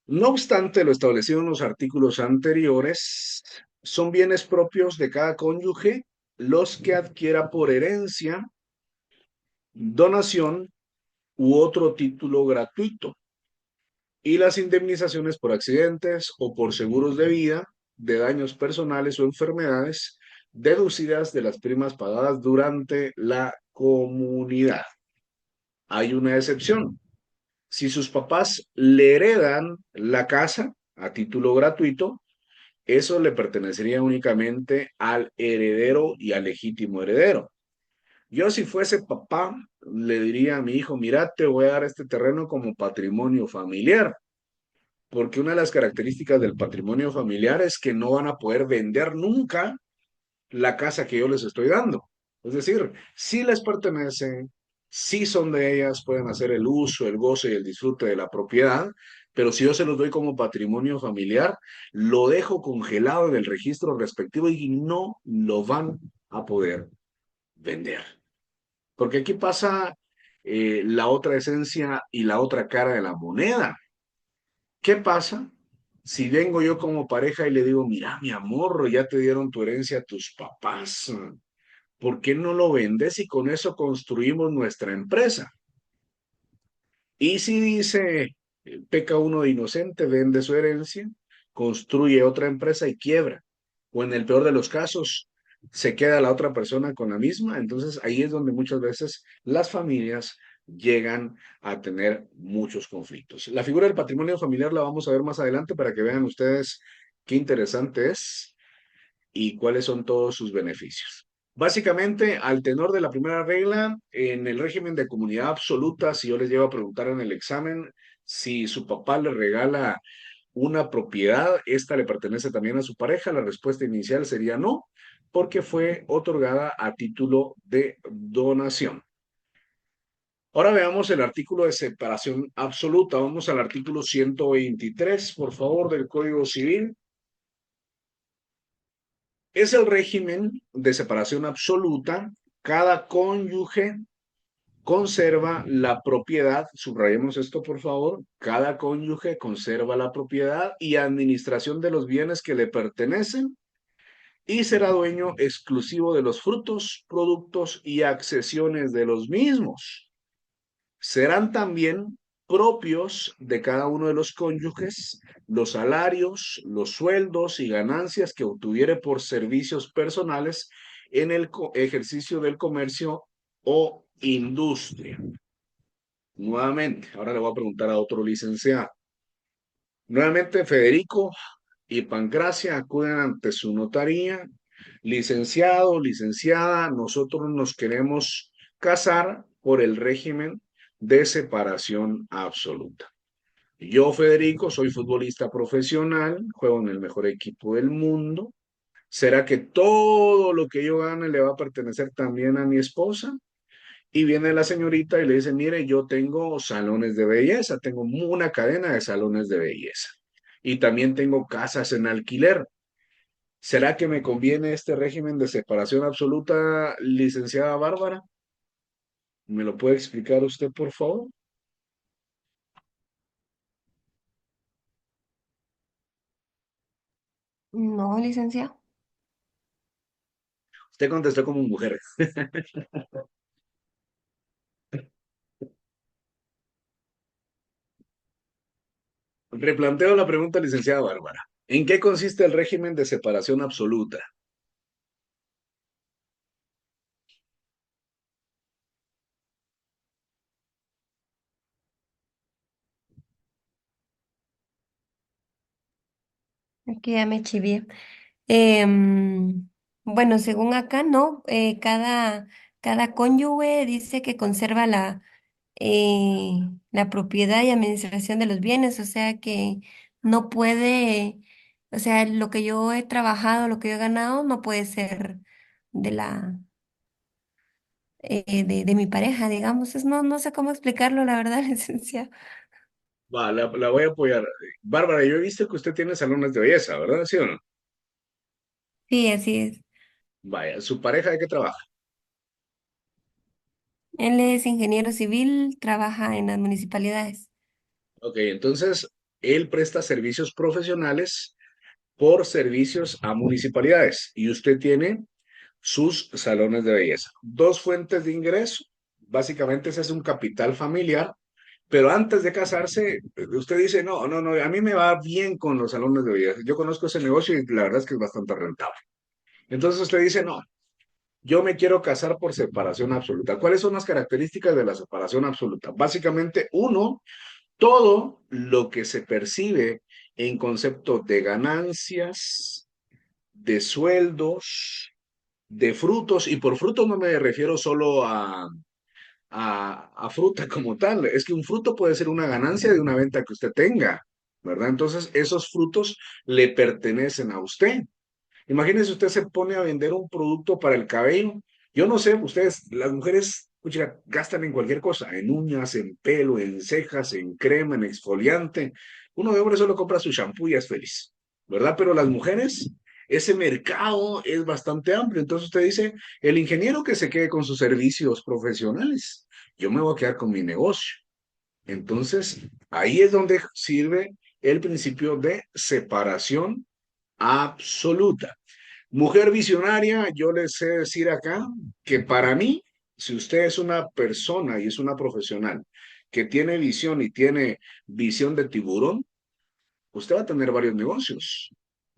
Speaker 1: No obstante lo establecido en los artículos anteriores, son bienes propios de cada cónyuge los que adquiera por herencia, donación u otro título gratuito, y las indemnizaciones por accidentes o por seguros de vida, de daños personales o enfermedades, deducidas de las primas pagadas durante la comunidad. Hay una excepción. Si sus papás le heredan la casa a título gratuito, eso le pertenecería únicamente al heredero y al legítimo heredero. Yo, si fuese papá, le diría a mi hijo, mira, te voy a dar este terreno como patrimonio familiar, porque una de las características del patrimonio familiar es que no van a poder vender nunca la casa que yo les estoy dando. Es decir, si les pertenece, si son de ellas, pueden hacer el uso, el goce y el disfrute de la propiedad, pero si yo se los doy como patrimonio familiar, lo dejo congelado en el registro respectivo y no lo van a poder vender. Porque aquí pasa la otra esencia y la otra cara de la moneda. ¿Qué pasa si vengo yo como pareja y le digo, mira, mi amor, ya te dieron tu herencia a tus papás? ¿Por qué no lo vendes y con eso construimos nuestra empresa? Y si dice, peca uno de inocente, vende su herencia, construye otra empresa y quiebra. O en el peor de los casos, se queda la otra persona con la misma. Entonces ahí es donde muchas veces las familias llegan a tener muchos conflictos. La figura del patrimonio familiar la vamos a ver más adelante para que vean ustedes qué interesante es y cuáles son todos sus beneficios. Básicamente, al tenor de la primera regla, en el régimen de comunidad absoluta, si yo les llevo a preguntar en el examen si su papá le regala una propiedad, esta le pertenece también a su pareja, la respuesta inicial sería no, porque fue otorgada a título de donación. Ahora veamos el artículo de separación absoluta. Vamos al artículo 123, por favor, del Código Civil. Es el régimen de separación absoluta. Cada cónyuge conserva la propiedad, subrayemos esto por favor, cada cónyuge conserva la propiedad y administración de los bienes que le pertenecen y será dueño exclusivo de los frutos, productos y accesiones de los mismos. Serán también propios de cada uno de los cónyuges los salarios, los sueldos y ganancias que obtuviere por servicios personales en el ejercicio del comercio o industria. Nuevamente, ahora le voy a preguntar a otro licenciado. Nuevamente, Federico y Pancracia acuden ante su notaría. Licenciado, licenciada, nosotros nos queremos casar por el régimen de separación absoluta. Yo, Federico, soy futbolista profesional, juego en el mejor equipo del mundo. ¿Será que todo lo que yo gane le va a pertenecer también a mi esposa? Y viene la señorita y le dice, mire, yo tengo salones de belleza, tengo una cadena de salones de belleza. Y también tengo casas en alquiler. ¿Será que me conviene este régimen de separación absoluta, licenciada Bárbara? ¿Me lo puede explicar usted, por favor?
Speaker 3: No, licenciado.
Speaker 1: Usted contestó como mujer. Replanteo la pregunta, licenciada Bárbara. ¿En qué consiste el régimen de separación absoluta?
Speaker 3: Aquí ya me chivié. Em, bueno, según acá, ¿no? Cada cónyuge dice que conserva la propiedad y administración de los bienes, o sea que no puede, o sea, lo que yo he trabajado, lo que yo he ganado, no puede ser de de mi pareja, digamos. No sé cómo explicarlo, la verdad, licenciado.
Speaker 1: Va, la voy a apoyar. Bárbara, yo he visto que usted tiene salones de belleza, ¿verdad? ¿Sí o no?
Speaker 3: Sí, así es.
Speaker 1: Vaya, ¿su pareja de qué trabaja?
Speaker 3: Él es ingeniero civil, trabaja en las municipalidades.
Speaker 1: Ok, entonces él presta servicios profesionales por servicios a municipalidades y usted tiene sus salones de belleza. Dos fuentes de ingreso. Básicamente ese es un capital familiar, pero antes de casarse, usted dice, no, no, no, a mí me va bien con los salones de belleza. Yo conozco ese negocio y la verdad es que es bastante rentable. Entonces usted dice, no, yo me quiero casar por separación absoluta. ¿Cuáles son las características de la separación absoluta? Básicamente, uno, todo lo que se percibe en concepto de ganancias, de sueldos, de frutos, y por frutos no me refiero solo a fruta como tal, es que un fruto puede ser una ganancia de una venta que usted tenga, ¿verdad? Entonces, esos frutos le pertenecen a usted. Imagínese usted se pone a vender un producto para el cabello. Yo no sé, ustedes, las mujeres, pucha, gastan en cualquier cosa, en uñas, en pelo, en cejas, en crema, en exfoliante. Uno de hombre solo compra su shampoo y es feliz, ¿verdad? Pero las mujeres, ese mercado es bastante amplio. Entonces usted dice, el ingeniero que se quede con sus servicios profesionales, yo me voy a quedar con mi negocio. Entonces, ahí es donde sirve el principio de separación absoluta. Mujer visionaria, yo les sé decir acá que para mí, si usted es una persona y es una profesional que tiene visión y tiene visión de tiburón, usted va a tener varios negocios,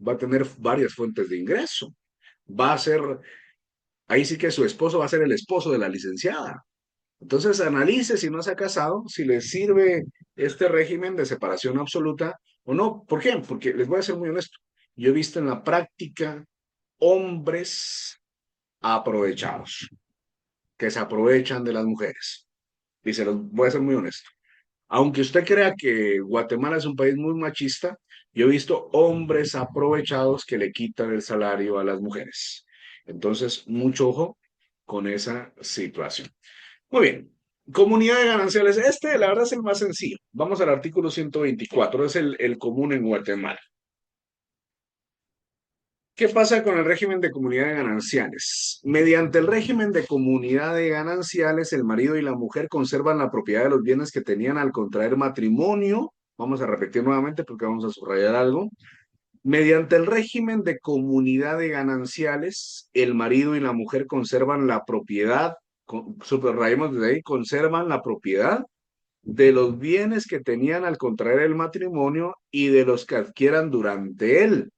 Speaker 1: va a tener varias fuentes de ingreso, va a ser, ahí sí que su esposo va a ser el esposo de la licenciada. Entonces analice si no se ha casado, si le sirve este régimen de separación absoluta o no. ¿Por qué? Porque les voy a ser muy honesto. Yo he visto en la práctica hombres aprovechados, que se aprovechan de las mujeres. Y se los voy a ser muy honesto. Aunque usted crea que Guatemala es un país muy machista, yo he visto hombres aprovechados que le quitan el salario a las mujeres. Entonces, mucho ojo con esa situación. Muy bien. Comunidad de gananciales. Este, la verdad, es el más sencillo. Vamos al artículo 124. Es el común en Guatemala. ¿Qué pasa con el régimen de comunidad de gananciales? Mediante el régimen de comunidad de gananciales, el marido y la mujer conservan la propiedad de los bienes que tenían al contraer matrimonio. Vamos a repetir nuevamente porque vamos a subrayar algo. Mediante el régimen de comunidad de gananciales, el marido y la mujer conservan la propiedad, subrayemos desde ahí, conservan la propiedad de los bienes que tenían al contraer el matrimonio y de los que adquieran durante él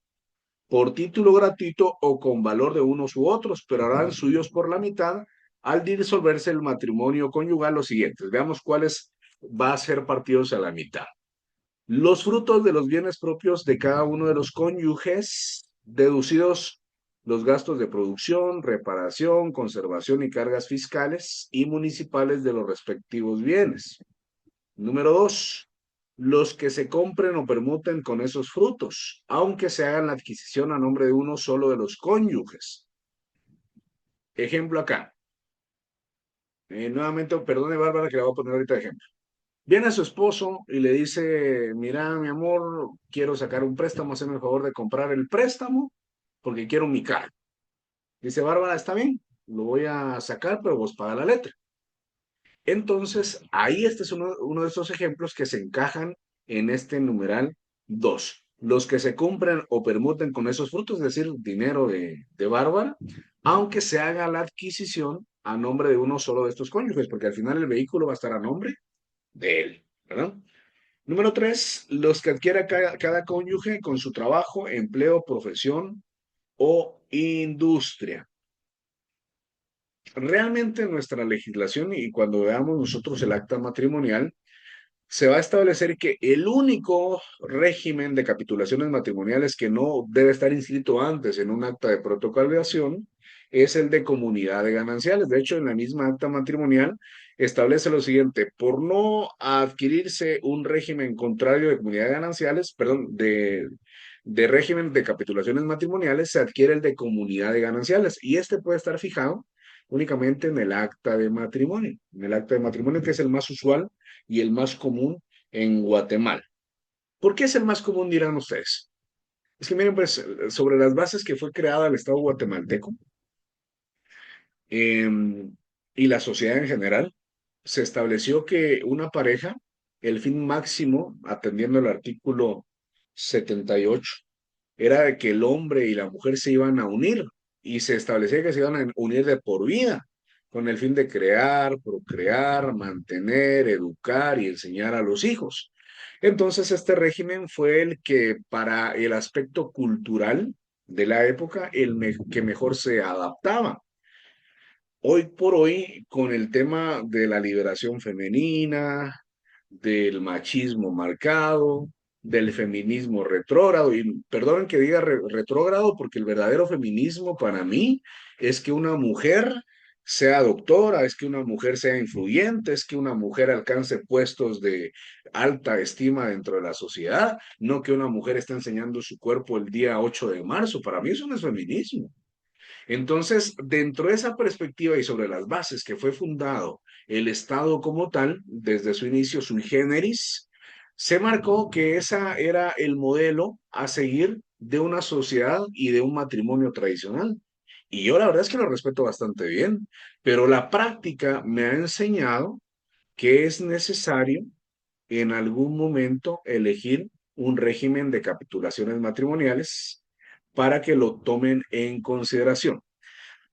Speaker 1: por título gratuito o con valor de unos u otros, pero harán suyos por la mitad al disolverse el matrimonio conyugal los siguientes. Veamos cuáles va a ser partidos a la mitad. Los frutos de los bienes propios de cada uno de los cónyuges, deducidos los gastos de producción, reparación, conservación y cargas fiscales y municipales de los respectivos bienes. Número dos, los que se compren o permuten con esos frutos, aunque se hagan la adquisición a nombre de uno solo de los cónyuges. Ejemplo acá. Nuevamente, perdone Bárbara que la voy a poner ahorita de ejemplo. Viene su esposo y le dice, mira, mi amor, quiero sacar un préstamo, hazme el favor de comprar el préstamo porque quiero mi carro. Dice Bárbara, está bien, lo voy a sacar, pero vos paga la letra. Entonces, ahí este es uno de esos ejemplos que se encajan en este numeral 2. Los que se compren o permuten con esos frutos, es decir, dinero de Bárbara, aunque se haga la adquisición a nombre de uno solo de estos cónyuges, porque al final el vehículo va a estar a nombre de él, ¿verdad? Número 3, los que adquiera cada cónyuge con su trabajo, empleo, profesión o industria. Realmente nuestra legislación y cuando veamos nosotros el acta matrimonial, se va a establecer que el único régimen de capitulaciones matrimoniales que no debe estar inscrito antes en un acta de protocolación es el de comunidad de gananciales. De hecho, en la misma acta matrimonial establece lo siguiente: por no adquirirse un régimen contrario de comunidad de gananciales, perdón, de régimen de capitulaciones matrimoniales, se adquiere el de comunidad de gananciales y este puede estar fijado únicamente en el acta de matrimonio, en el acta de matrimonio que es el más usual y el más común en Guatemala. ¿Por qué es el más común, dirán ustedes? Es que miren, pues, sobre las bases que fue creada el Estado guatemalteco, eh, y la sociedad en general, se estableció que una pareja, el fin máximo, atendiendo el artículo 78, era de que el hombre y la mujer se iban a unir y se establecía que se iban a unir de por vida, con el fin de crear, procrear, mantener, educar y enseñar a los hijos. Entonces, este régimen fue el que para el aspecto cultural de la época, que mejor se adaptaba. Hoy por hoy, con el tema de la liberación femenina, del machismo marcado, del feminismo retrógrado, y perdonen que diga retrógrado, porque el verdadero feminismo para mí es que una mujer sea doctora, es que una mujer sea influyente, es que una mujer alcance puestos de alta estima dentro de la sociedad, no que una mujer esté enseñando su cuerpo el día 8 de marzo. Para mí eso no es feminismo. Entonces, dentro de esa perspectiva y sobre las bases que fue fundado el Estado como tal, desde su inicio sui generis, se marcó que esa era el modelo a seguir de una sociedad y de un matrimonio tradicional. Y yo la verdad es que lo respeto bastante bien, pero la práctica me ha enseñado que es necesario en algún momento elegir un régimen de capitulaciones matrimoniales para que lo tomen en consideración.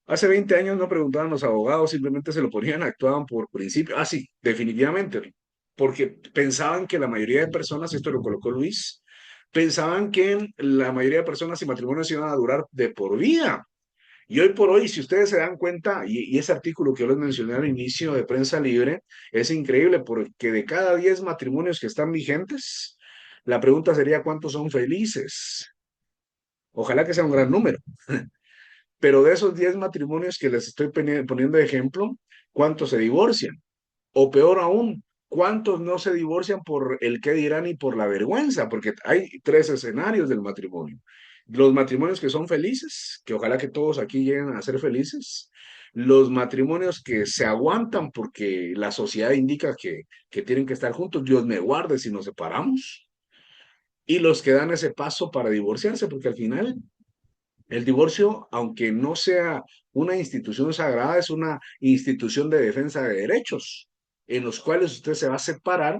Speaker 1: Hace 20 años no preguntaban los abogados, simplemente se lo ponían, actuaban por principio. Ah, sí, definitivamente, porque pensaban que la mayoría de personas, esto lo colocó Luis, pensaban que la mayoría de personas y matrimonios iban a durar de por vida. Y hoy por hoy, si ustedes se dan cuenta, y ese artículo que yo les mencioné al inicio de Prensa Libre, es increíble porque de cada 10 matrimonios que están vigentes, la pregunta sería ¿cuántos son felices? Ojalá que sea un gran número. Pero de esos 10 matrimonios que les estoy poniendo de ejemplo, ¿cuántos se divorcian? O peor aún, ¿cuántos no se divorcian por el qué dirán y por la vergüenza? Porque hay tres escenarios del matrimonio. Los matrimonios que son felices, que ojalá que todos aquí lleguen a ser felices. Los matrimonios que se aguantan porque la sociedad indica que tienen que estar juntos. Dios me guarde si nos separamos. Y los que dan ese paso para divorciarse, porque al final el divorcio, aunque no sea una institución sagrada, es una institución de defensa de derechos, en los cuales usted se va a separar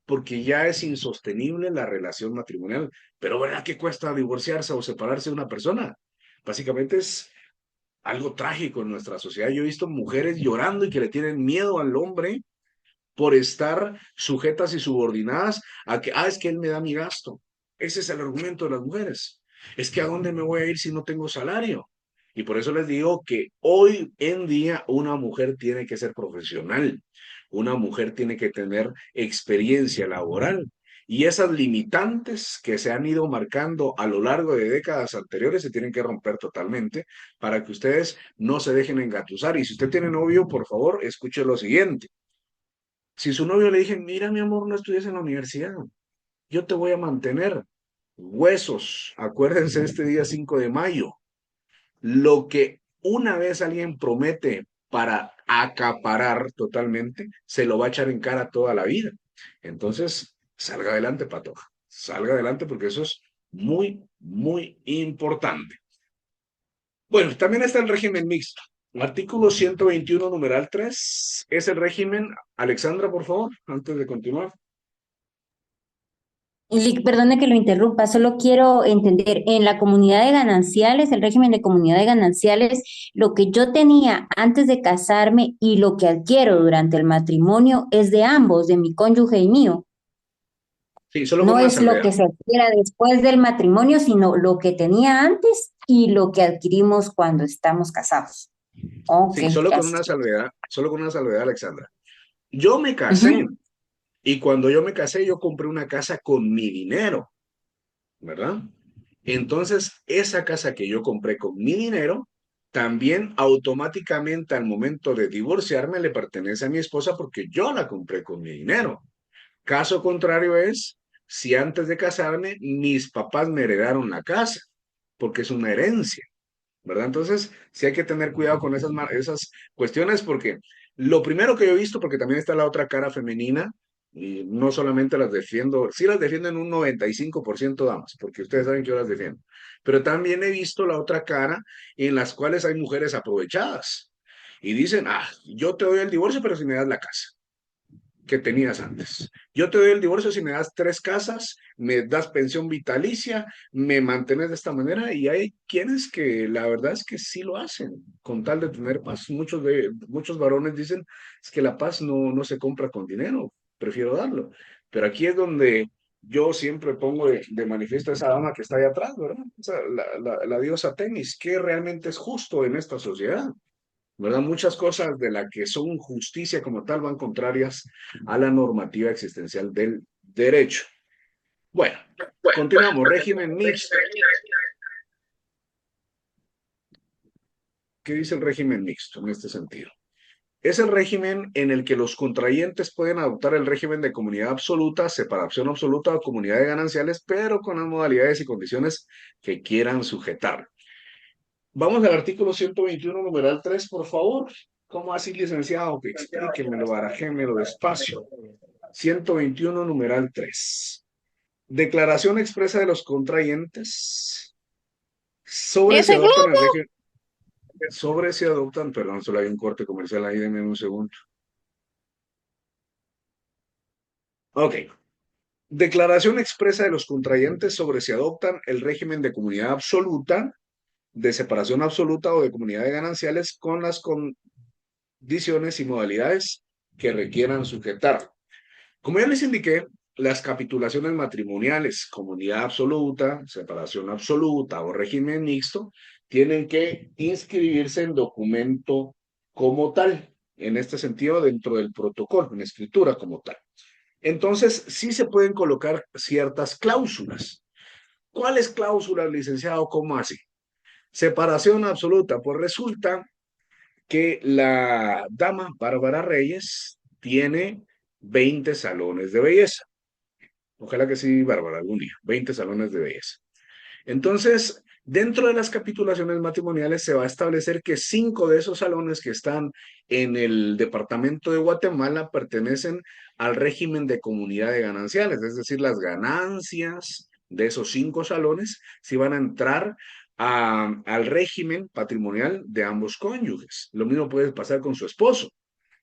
Speaker 1: porque ya es insostenible la relación matrimonial. Pero ¿verdad qué cuesta divorciarse o separarse de una persona? Básicamente es algo trágico en nuestra sociedad. Yo he visto mujeres llorando y que le tienen miedo al hombre por estar sujetas y subordinadas a que, es que él me da mi gasto. Ese es el argumento de las mujeres. Es que ¿a dónde me voy a ir si no tengo salario? Y por eso les digo que hoy en día una mujer tiene que ser profesional, una mujer tiene que tener experiencia laboral. Y esas limitantes que se han ido marcando a lo largo de décadas anteriores se tienen que romper totalmente para que ustedes no se dejen engatusar. Y si usted tiene novio, por favor, escuche lo siguiente. Si su novio le dije, mira, mi amor, no estudies en la universidad, yo te voy a mantener. Huesos, acuérdense este día 5 de mayo. Lo que una vez alguien promete para acaparar totalmente, se lo va a echar en cara toda la vida. Entonces, salga adelante, Patoja. Salga adelante porque eso es muy, muy importante. Bueno, también está el régimen mixto. Artículo 121, numeral 3, es el régimen. Alexandra, por favor, antes de continuar.
Speaker 2: Perdone que lo interrumpa, solo quiero entender, en la comunidad de gananciales, el régimen de comunidad de gananciales, lo que yo tenía antes de casarme y lo que adquiero durante el matrimonio es de ambos, de mi cónyuge y mío.
Speaker 1: Sí, solo con
Speaker 2: No
Speaker 1: una
Speaker 2: es lo
Speaker 1: salvedad.
Speaker 2: que se adquiera después del matrimonio, sino lo que tenía antes y lo que adquirimos cuando estamos casados. Ok,
Speaker 1: Sí, solo con una
Speaker 2: gracias.
Speaker 1: salvedad, solo con una salvedad, Alexandra. Yo me casé
Speaker 2: Ujú.
Speaker 1: y cuando yo me casé, yo compré una casa con mi dinero, ¿verdad? Entonces, esa casa que yo compré con mi dinero, también automáticamente al momento de divorciarme le pertenece a mi esposa porque yo la compré con mi dinero. Caso contrario es, si antes de casarme mis papás me heredaron la casa, porque es una herencia, ¿verdad? Entonces, sí hay que tener cuidado con esas cuestiones porque lo primero que yo he visto, porque también está la otra cara femenina, y no solamente las defiendo, sí las defiendo en un 95% damas, porque ustedes saben que yo las defiendo, pero también he visto la otra cara en las cuales hay mujeres aprovechadas. y dicen, yo te doy el divorcio, pero si me das la casa que tenías antes. Yo te doy el divorcio si me das 3 casas, me das pensión vitalicia, me mantienes de esta manera, y hay quienes que la verdad es que sí lo hacen con tal de tener paz. Muchos varones dicen, es que la paz no se compra con dinero, prefiero darlo. Pero aquí es donde yo siempre pongo de manifiesto a esa dama que está ahí atrás, ¿verdad? O sea, la diosa Temis, ¿qué realmente es justo en esta sociedad? ¿Verdad? Muchas cosas de las que son justicia como tal van contrarias a la normativa existencial del derecho. Bueno, continuamos. Régimen mixto. ¿Qué dice el régimen mixto en este sentido? Es el régimen en el que los contrayentes pueden adoptar el régimen de comunidad absoluta, separación absoluta o comunidad de gananciales, pero con las modalidades y condiciones que quieran sujetar. Vamos al artículo 121, numeral 3, por favor. ¿Cómo así, licenciado? Que explíquemelo, barajémelo despacio. 121, numeral 3. Declaración expresa de los contrayentes sobre si
Speaker 5: Ese
Speaker 1: adoptan el
Speaker 5: globo.
Speaker 1: régimen. Sobre si adoptan, perdón, solo hay un corte comercial ahí, denme un segundo. Ok. Declaración expresa de los contrayentes sobre si adoptan el régimen de comunidad absoluta, de separación absoluta o de comunidad de gananciales con las condiciones y modalidades que requieran sujetar. Como ya les indiqué, las capitulaciones matrimoniales, comunidad absoluta, separación absoluta o régimen mixto, tienen que inscribirse en documento como tal, en este sentido, dentro del protocolo, en escritura como tal. Entonces, sí se pueden colocar ciertas cláusulas. ¿Cuáles cláusulas, licenciado? ¿Cómo así? Separación absoluta. Pues resulta que la dama Bárbara Reyes tiene 20 salones de belleza. Ojalá que sí, Bárbara, algún día. 20 salones de belleza. Entonces, dentro de las capitulaciones matrimoniales se va a establecer que 5 de esos salones que están en el departamento de Guatemala pertenecen al régimen de comunidad de gananciales, es decir, las ganancias de esos 5 salones sí van a entrar al régimen patrimonial de ambos cónyuges. Lo mismo puede pasar con su esposo.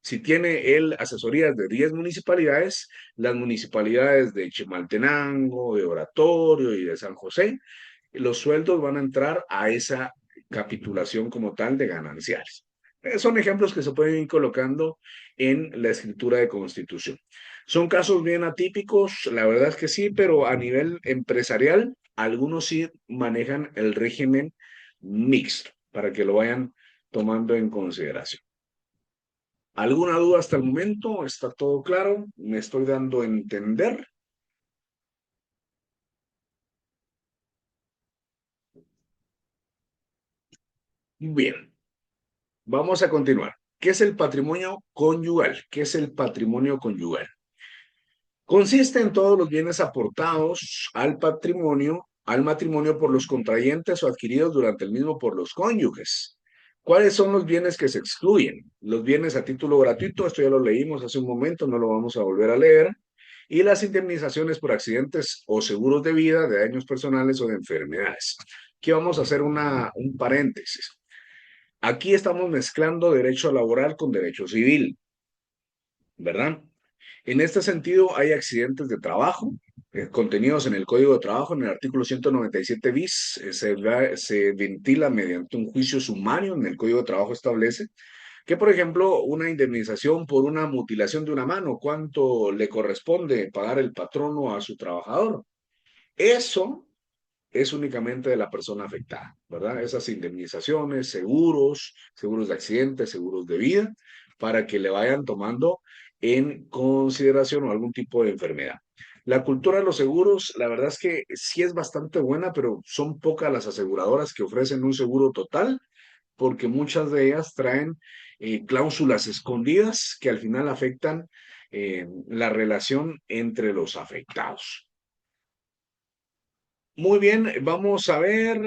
Speaker 1: Si tiene él asesorías de 10 municipalidades, las municipalidades de Chimaltenango, de Oratorio y de San José, los sueldos van a entrar a esa capitulación como tal de gananciales. Son ejemplos que se pueden ir colocando en la escritura de constitución. Son casos bien atípicos, la verdad es que sí, pero a nivel empresarial, algunos sí manejan el régimen mixto, para que lo vayan tomando en consideración. ¿Alguna duda hasta el momento? ¿Está todo claro? ¿Me estoy dando a entender? Bien, vamos a continuar. ¿Qué es el patrimonio conyugal? ¿Qué es el patrimonio conyugal? Consiste en todos los bienes aportados al matrimonio por los contrayentes o adquiridos durante el mismo por los cónyuges. ¿Cuáles son los bienes que se excluyen? Los bienes a título gratuito, esto ya lo leímos hace un momento, no lo vamos a volver a leer. Y las indemnizaciones por accidentes o seguros de vida, de daños personales o de enfermedades. Aquí vamos a hacer un paréntesis. Aquí estamos mezclando derecho laboral con derecho civil, ¿verdad? En este sentido, hay accidentes de trabajo contenidos en el Código de Trabajo, en el artículo 197 bis, se ventila mediante un juicio sumario en el Código de Trabajo establece que, por ejemplo, una indemnización por una mutilación de una mano, ¿cuánto le corresponde pagar el patrono a su trabajador? Eso es únicamente de la persona afectada, ¿verdad? Esas indemnizaciones, seguros de accidentes, seguros de vida, para que le vayan tomando en consideración o algún tipo de enfermedad. La cultura de los seguros, la verdad es que sí es bastante buena, pero son pocas las aseguradoras que ofrecen un seguro total, porque muchas de ellas traen cláusulas escondidas que al final afectan la relación entre los afectados. Muy bien, vamos a ver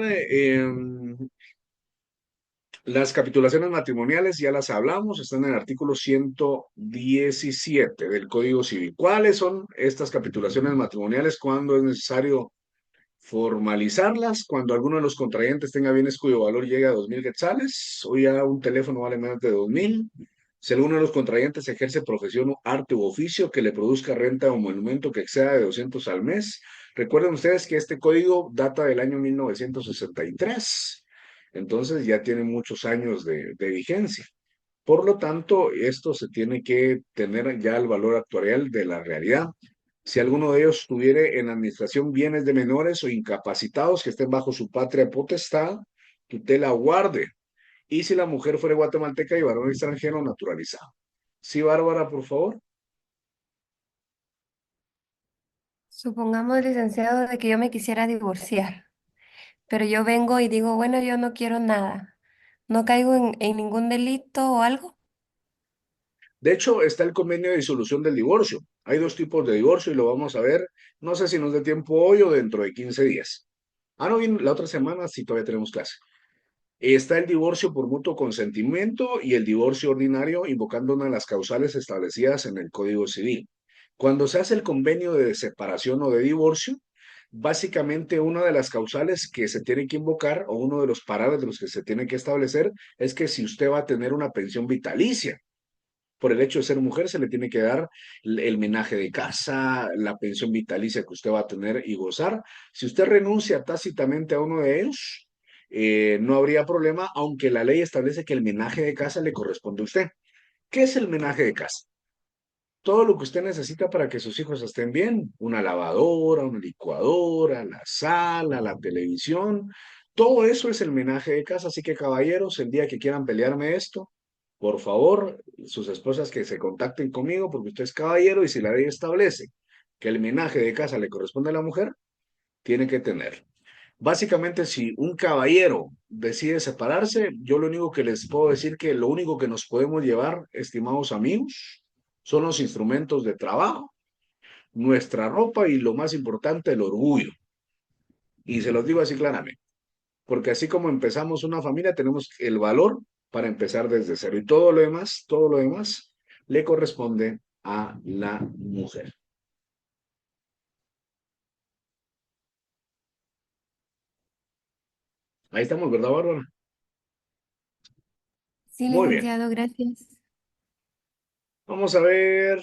Speaker 1: las capitulaciones matrimoniales, ya las hablamos, están en el artículo 117 del Código Civil. ¿Cuáles son estas capitulaciones matrimoniales? ¿Cuándo es necesario Formalizarlas cuando alguno de los contrayentes tenga bienes cuyo valor llegue a 2.000 quetzales. Hoy ya un teléfono vale menos de 2.000. Si alguno de los contrayentes ejerce profesión, arte u oficio que le produzca renta o monumento que exceda de 200 al mes. Recuerden ustedes que este código data del año 1963. Entonces ya tiene muchos años de vigencia. Por lo tanto, esto se tiene que tener ya el valor actuarial de la realidad. Si alguno de ellos tuviere en administración bienes de menores o incapacitados que estén bajo su patria potestad, tutela o guarde. Y si la mujer fuera guatemalteca y varón extranjero naturalizado. Sí, Bárbara, por favor.
Speaker 3: Supongamos, licenciado, de que yo me quisiera divorciar, pero yo vengo y digo, bueno, yo no quiero nada. ¿No caigo en ningún delito o algo?
Speaker 1: De hecho, está el convenio de disolución del divorcio. Hay dos tipos de divorcio y lo vamos a ver, no sé si nos dé tiempo hoy o dentro de 15 días. Ah, no, bien, la otra semana sí todavía tenemos clase. Está el divorcio por mutuo consentimiento y el divorcio ordinario, invocando una de las causales establecidas en el Código Civil. Cuando se hace el convenio de separación o de divorcio, básicamente una de las causales que se tiene que invocar o uno de los parámetros que se tiene que establecer es que si usted va a tener una pensión vitalicia, por el hecho de ser mujer, se le tiene que dar el menaje de casa, la pensión vitalicia que usted va a tener y gozar. Si usted renuncia tácitamente a uno de ellos, no habría problema, aunque la ley establece que el menaje de casa le corresponde a usted. ¿Qué es el menaje de casa? Todo lo que usted necesita para que sus hijos estén bien, una lavadora, una licuadora, la sala, la televisión, todo eso es el menaje de casa. Así que caballeros, el día que quieran pelearme esto, por favor, sus esposas que se contacten conmigo porque usted es caballero y si la ley establece que el menaje de casa le corresponde a la mujer, tiene que tener. Básicamente, si un caballero decide separarse, yo lo único que les puedo decir que lo único que nos podemos llevar, estimados amigos, son los instrumentos de trabajo, nuestra ropa y lo más importante, el orgullo. Y se los digo así claramente, porque así como empezamos una familia, tenemos el valor para empezar desde cero. Y todo lo demás le corresponde a la mujer. Ahí estamos, ¿verdad, Bárbara?
Speaker 3: Sí,
Speaker 1: Muy bien.
Speaker 3: licenciado, gracias.
Speaker 1: Vamos a ver.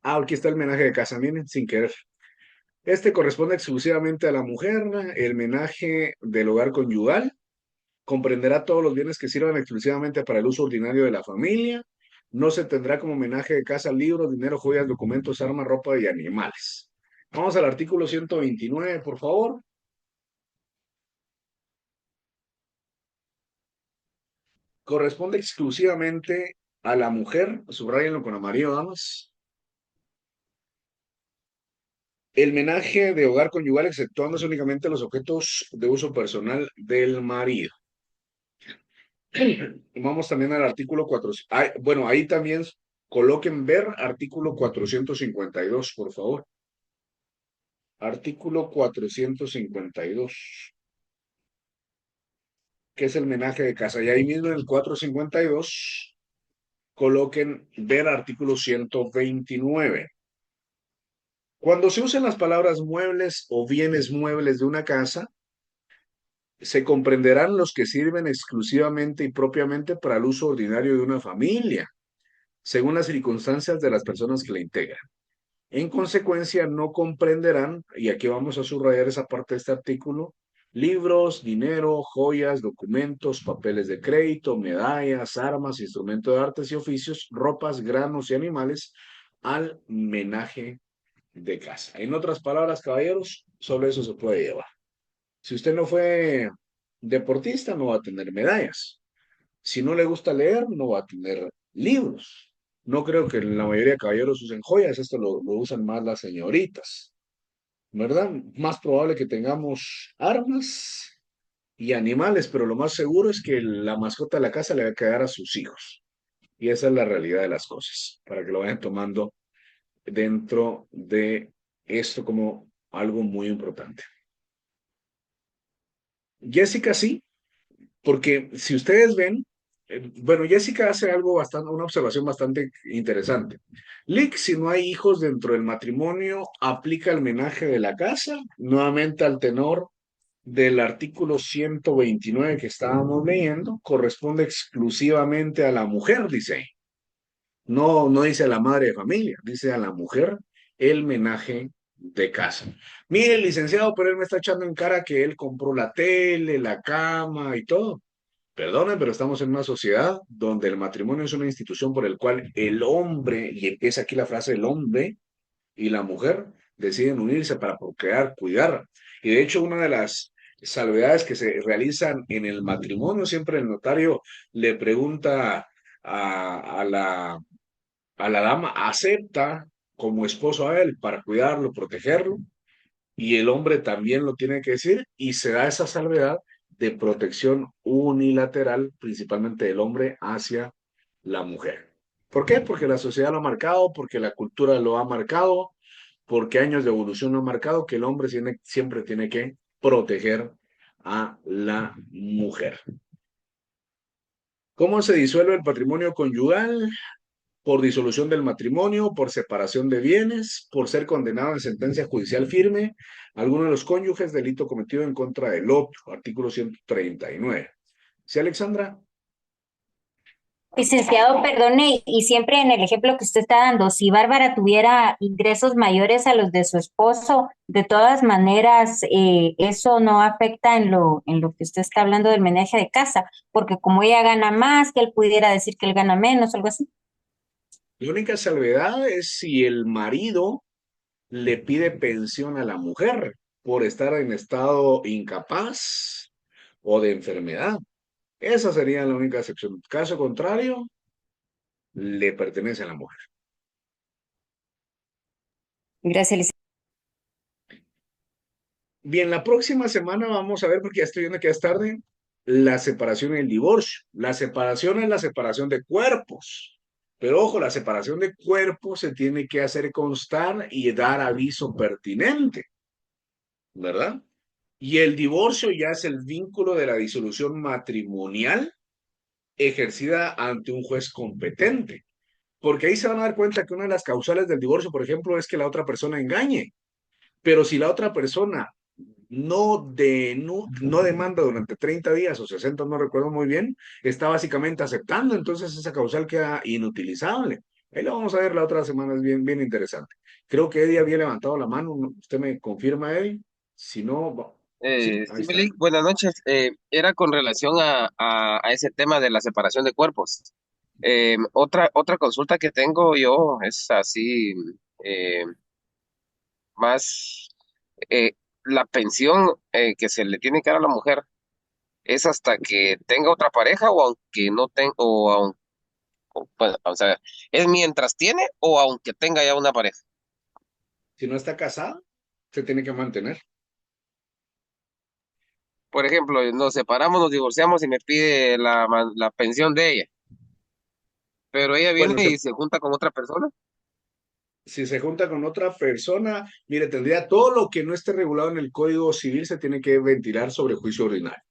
Speaker 1: Ah, aquí está el menaje de casa, miren, sin querer. Este corresponde exclusivamente a la mujer. El menaje del hogar conyugal comprenderá todos los bienes que sirvan exclusivamente para el uso ordinario de la familia. No se tendrá como menaje de casa libros, dinero, joyas, documentos, armas, ropa y animales. Vamos al artículo 129, por favor. Corresponde exclusivamente a la mujer, subrayenlo con amarillo, damas. El menaje de hogar conyugal, exceptuándose únicamente los objetos de uso personal del marido. Vamos también al artículo 4. Bueno, ahí también coloquen ver artículo 452, por favor. Artículo 452, que es el menaje de casa. Y ahí mismo en el 452, coloquen ver artículo 129. Cuando se usan las palabras muebles o bienes muebles de una casa, se comprenderán los que sirven exclusivamente y propiamente para el uso ordinario de una familia, según las circunstancias de las personas que la integran. En consecuencia, no comprenderán, y aquí vamos a subrayar esa parte de este artículo, libros, dinero, joyas, documentos, papeles de crédito, medallas, armas, instrumentos de artes y oficios, ropas, granos y animales al menaje de casa. En otras palabras, caballeros, solo eso se puede llevar. Si usted no fue deportista, no va a tener medallas. Si no le gusta leer, no va a tener libros. No creo que la mayoría de caballeros usen joyas, esto lo usan más las señoritas, ¿verdad? Más probable que tengamos armas y animales, pero lo más seguro es que la mascota de la casa le va a quedar a sus hijos. Y esa es la realidad de las cosas, para que lo vayan tomando dentro de esto como algo muy importante. Jessica sí, porque si ustedes ven, bueno, Jessica hace algo bastante, una observación bastante interesante. Lick, si no hay hijos dentro del matrimonio, aplica el menaje de la casa, nuevamente al tenor del artículo 129 que estábamos leyendo corresponde exclusivamente a la mujer, dice. No, no dice a la madre de familia, dice a la mujer el menaje de casa. Mire, licenciado, pero él me está echando en cara que él compró la tele, la cama y todo. Perdonen, pero estamos en una sociedad donde el matrimonio es una institución por el cual el hombre, y empieza aquí la frase el hombre y la mujer, deciden unirse para procrear, cuidar. Y de hecho, una de las salvedades que se realizan en el matrimonio, siempre el notario le pregunta a la dama, acepta como esposo a él para cuidarlo, protegerlo, y el hombre también lo tiene que decir, y se da esa salvedad de protección unilateral, principalmente del hombre hacia la mujer. ¿Por qué? Porque la sociedad lo ha marcado, porque la cultura lo ha marcado, porque años de evolución lo han marcado, que el hombre siempre tiene que proteger a la mujer. ¿Cómo se disuelve el patrimonio conyugal? Por disolución del matrimonio, por separación de bienes, por ser condenado en sentencia judicial firme, alguno de los cónyuges, delito cometido en contra del otro, artículo 139. ¿Sí, Alexandra?
Speaker 2: Licenciado, perdone, y siempre en el ejemplo que usted está dando, si Bárbara tuviera ingresos mayores a los de su esposo, de todas maneras, eso no afecta en lo que usted está hablando del menaje de casa, porque como ella gana más, que él pudiera decir que él gana menos, algo así.
Speaker 1: La única salvedad es si el marido le pide pensión a la mujer por estar en estado incapaz o de enfermedad. Esa sería la única excepción. Caso contrario, le pertenece a la mujer.
Speaker 2: Gracias,
Speaker 1: Bien, la próxima semana vamos a ver, porque ya estoy viendo que ya es tarde, la separación y el divorcio. La separación es la separación de cuerpos. Pero ojo, la separación de cuerpos se tiene que hacer constar y dar aviso pertinente, ¿verdad? Y el divorcio ya es el vínculo de la disolución matrimonial ejercida ante un juez competente. Porque ahí se van a dar cuenta que una de las causales del divorcio, por ejemplo, es que la otra persona engañe. Pero si la otra persona no demanda durante 30 días o 60, no recuerdo muy bien, está básicamente aceptando, entonces esa causal queda inutilizable. Ahí lo vamos a ver la otra semana, es bien, bien interesante. Creo que Eddie había levantado la mano, ¿usted me confirma, Eddie? Si no, sí, ahí
Speaker 6: Sí,
Speaker 1: está.
Speaker 6: buenas noches. Era con relación a ese tema de la separación de cuerpos. Otra consulta que tengo yo es así, eh, más eh, la pensión que se le tiene que dar a la mujer, ¿es hasta que tenga otra pareja o aunque no tenga, bueno, o sea, ¿es mientras tiene o aunque tenga ya una pareja?
Speaker 1: Si no está casada, se tiene que mantener.
Speaker 6: Por ejemplo, nos separamos, nos divorciamos y me pide la pensión de ella, pero ella viene
Speaker 1: Bueno,
Speaker 6: y se junta con otra persona.
Speaker 1: si se junta con otra persona, mire, tendría todo lo que no esté regulado en el Código Civil se tiene que ventilar sobre juicio ordinario.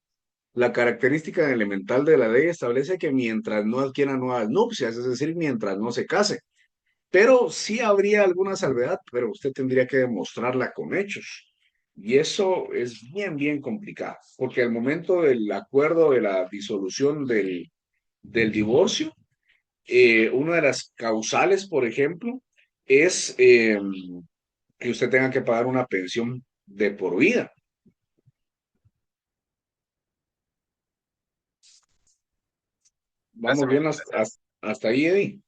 Speaker 1: La característica elemental de la ley establece que mientras no adquiera nuevas nupcias, es decir, mientras no se case. Pero sí habría alguna salvedad, pero usted tendría que demostrarla con hechos. Y eso es bien, bien complicado, porque al momento del acuerdo de la disolución del divorcio, una de las causales, por ejemplo, es que usted tenga que pagar una pensión de por vida. Vamos
Speaker 6: Gracias,
Speaker 1: bien hasta ahí, Eddie.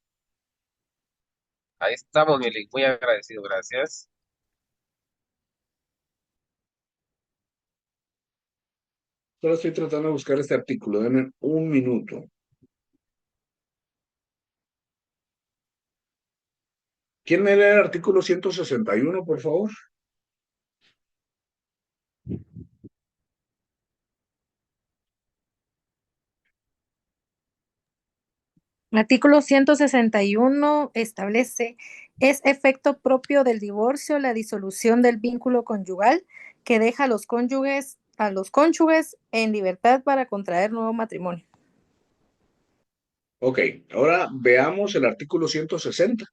Speaker 6: ahí estamos, Mili, muy agradecido, gracias.
Speaker 1: Solo estoy tratando de buscar este artículo. Denme un minuto. ¿Quién me lee el artículo 161, por favor?
Speaker 4: El artículo 161 establece, es efecto propio del divorcio la disolución del vínculo conyugal que deja a los cónyuges en libertad para contraer nuevo matrimonio.
Speaker 1: Ok, ahora veamos el artículo 160.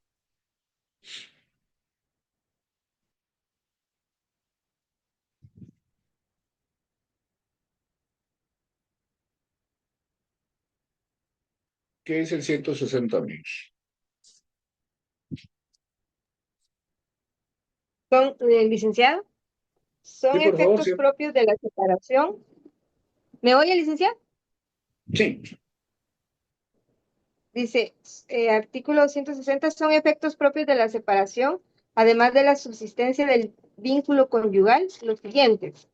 Speaker 1: ¿Qué dice el 160, amigos?
Speaker 7: Son, licenciado,
Speaker 1: Sí,
Speaker 7: son
Speaker 1: por favor,
Speaker 7: efectos
Speaker 1: sí.
Speaker 7: propios de la separación. ¿Me oye, licenciado?
Speaker 1: Sí.
Speaker 7: Dice, artículo 160, son efectos propios de la separación, además de la subsistencia del vínculo conyugal, los siguientes.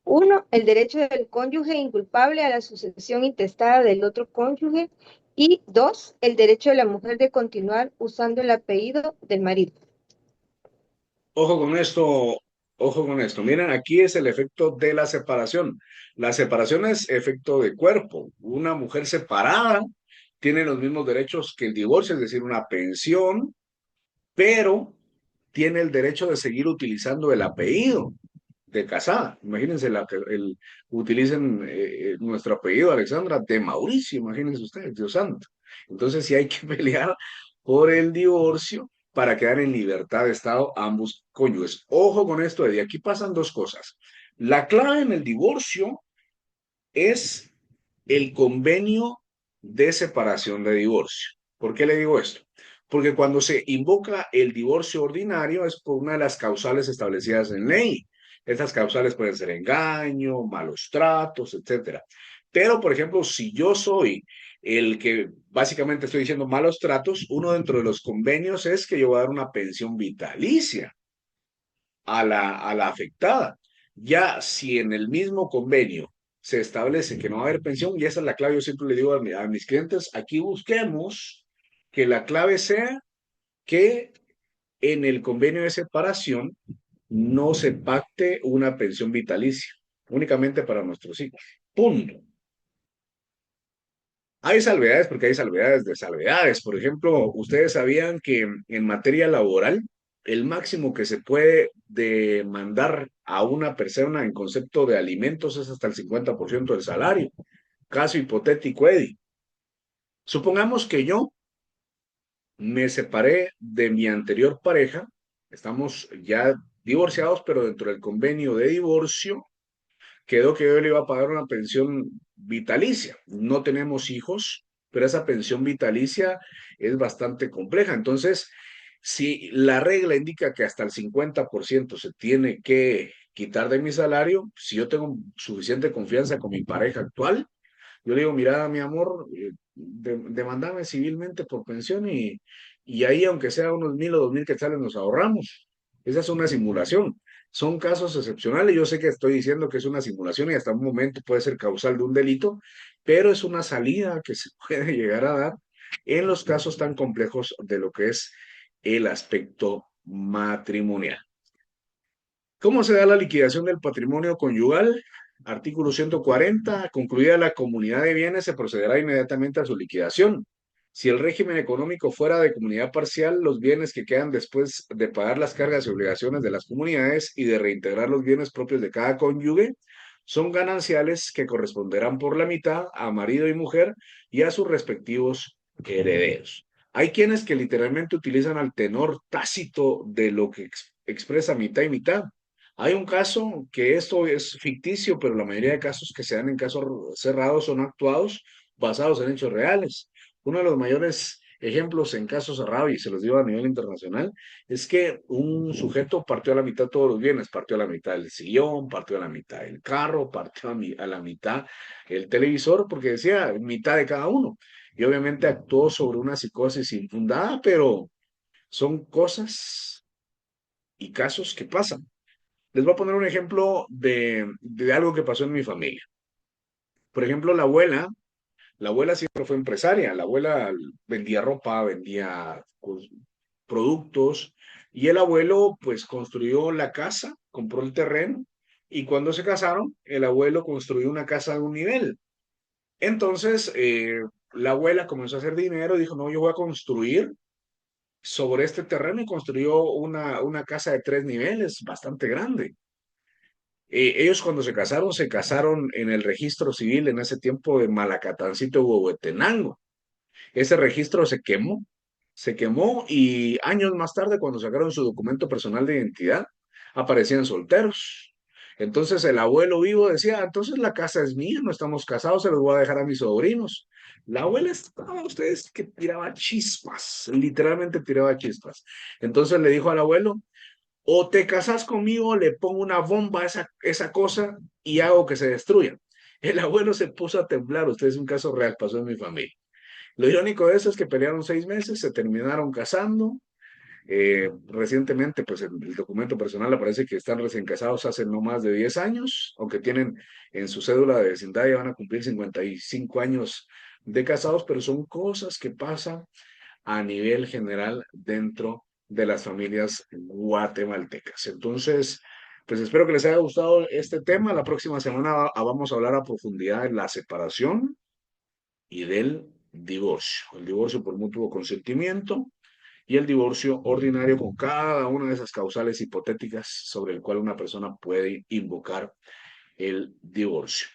Speaker 7: Uno, el derecho del cónyuge inculpable a la sucesión intestada del otro cónyuge. Y dos, el derecho de la mujer de continuar usando el apellido del marido.
Speaker 1: Ojo con esto, ojo con esto. Miren, aquí es el efecto de la separación. La separación es efecto de cuerpo. Una mujer separada tiene los mismos derechos que el divorcio, es decir, una pensión, pero tiene el derecho de seguir utilizando el apellido de casada. Imagínense, utilicen nuestro apellido, Alexandra, de Mauricio, imagínense ustedes, Dios santo. Entonces sí hay que pelear por el divorcio para quedar en libertad de estado ambos cónyuges. Ojo con esto, Eddie, aquí pasan dos cosas. La clave en el divorcio es el convenio de separación de divorcio. ¿Por qué le digo esto? Porque cuando se invoca el divorcio ordinario es por una de las causales establecidas en ley. Estas causales pueden ser engaño, malos tratos, etcétera. Pero, por ejemplo, si yo soy el que básicamente estoy diciendo malos tratos, uno dentro de los convenios es que yo voy a dar una pensión vitalicia a la afectada. Ya si en el mismo convenio se establece que no va a haber pensión, y esa es la clave, yo siempre le digo a mis clientes, aquí busquemos que la clave sea que en el convenio de separación no se pacte una pensión vitalicia, únicamente para nuestros hijos. Punto. Hay salvedades porque hay salvedades de salvedades. Por ejemplo, ustedes sabían que en materia laboral, el máximo que se puede demandar a una persona en concepto de alimentos es hasta el 50% del salario. Caso hipotético, Eddie. Supongamos que yo me separé de mi anterior pareja, estamos ya divorciados, pero dentro del convenio de divorcio quedó que yo le iba a pagar una pensión vitalicia. No tenemos hijos, pero esa pensión vitalicia es bastante compleja. Entonces, si la regla indica que hasta el 50% se tiene que quitar de mi salario, si yo tengo suficiente confianza con mi pareja actual, yo le digo, mira, mi amor, demandame civilmente por pensión y ahí, aunque sea unos 1,000 o 2,000 quetzales, nos ahorramos. Esa es una simulación. Son casos excepcionales. Yo sé que estoy diciendo que es una simulación y hasta un momento puede ser causal de un delito, pero es una salida que se puede llegar a dar en los casos tan complejos de lo que es el aspecto matrimonial. ¿Cómo se da la liquidación del patrimonio conyugal? Artículo 140. Concluida la comunidad de bienes, se procederá inmediatamente a su liquidación. Si el régimen económico fuera de comunidad parcial, los bienes que quedan después de pagar las cargas y obligaciones de las comunidades y de reintegrar los bienes propios de cada cónyuge son gananciales que corresponderán por la mitad a marido y mujer y a sus respectivos herederos. Hay quienes que literalmente utilizan al tenor tácito de lo que expresa mitad y mitad. Hay un caso que esto es ficticio, pero la mayoría de casos que se dan en casos cerrados son actuados basados en hechos reales. Uno de los mayores ejemplos en casos cerrados, y se los digo a nivel internacional, es que un sujeto partió a la mitad todos los bienes, partió a la mitad el sillón, partió a la mitad el carro, partió a la mitad el televisor, porque decía mitad de cada uno. Y obviamente actuó sobre una psicosis infundada, pero son cosas y casos que pasan. Les voy a poner un ejemplo de algo que pasó en mi familia. Por ejemplo, la abuela siempre fue empresaria. La abuela vendía ropa, vendía productos y el abuelo pues construyó la casa, compró el terreno y cuando se casaron, el abuelo construyó una casa de un nivel. Entonces, la abuela comenzó a hacer dinero y dijo, no, yo voy a construir sobre este terreno y construyó una casa de 3 niveles, bastante grande. Ellos cuando se casaron en el registro civil en ese tiempo de Malacatancito, Huehuetenango. Ese registro se quemó y años más tarde, cuando sacaron su documento personal de identidad, aparecían solteros. Entonces el abuelo vivo decía, entonces la casa es mía, no estamos casados, se los voy a dejar a mis sobrinos. La abuela estaba, ustedes, que tiraba chispas, literalmente tiraba chispas. Entonces le dijo al abuelo, o te casas conmigo, le pongo una bomba a esa cosa y hago que se destruya. El abuelo se puso a temblar, usted es un caso real, pasó en mi familia. Lo irónico de eso es que pelearon 6 meses, se terminaron casando. Recientemente, pues el documento personal aparece que están recién casados hace no más de 10 años, aunque tienen en su cédula de vecindad ya van a cumplir 55 años de casados, pero son cosas que pasan a nivel general dentro de las familias guatemaltecas. Entonces, pues espero que les haya gustado este tema. La próxima semana vamos a hablar a profundidad de la separación y del divorcio. El divorcio por mutuo consentimiento y el divorcio ordinario con cada una de esas causales hipotéticas sobre el cual una persona puede invocar el divorcio.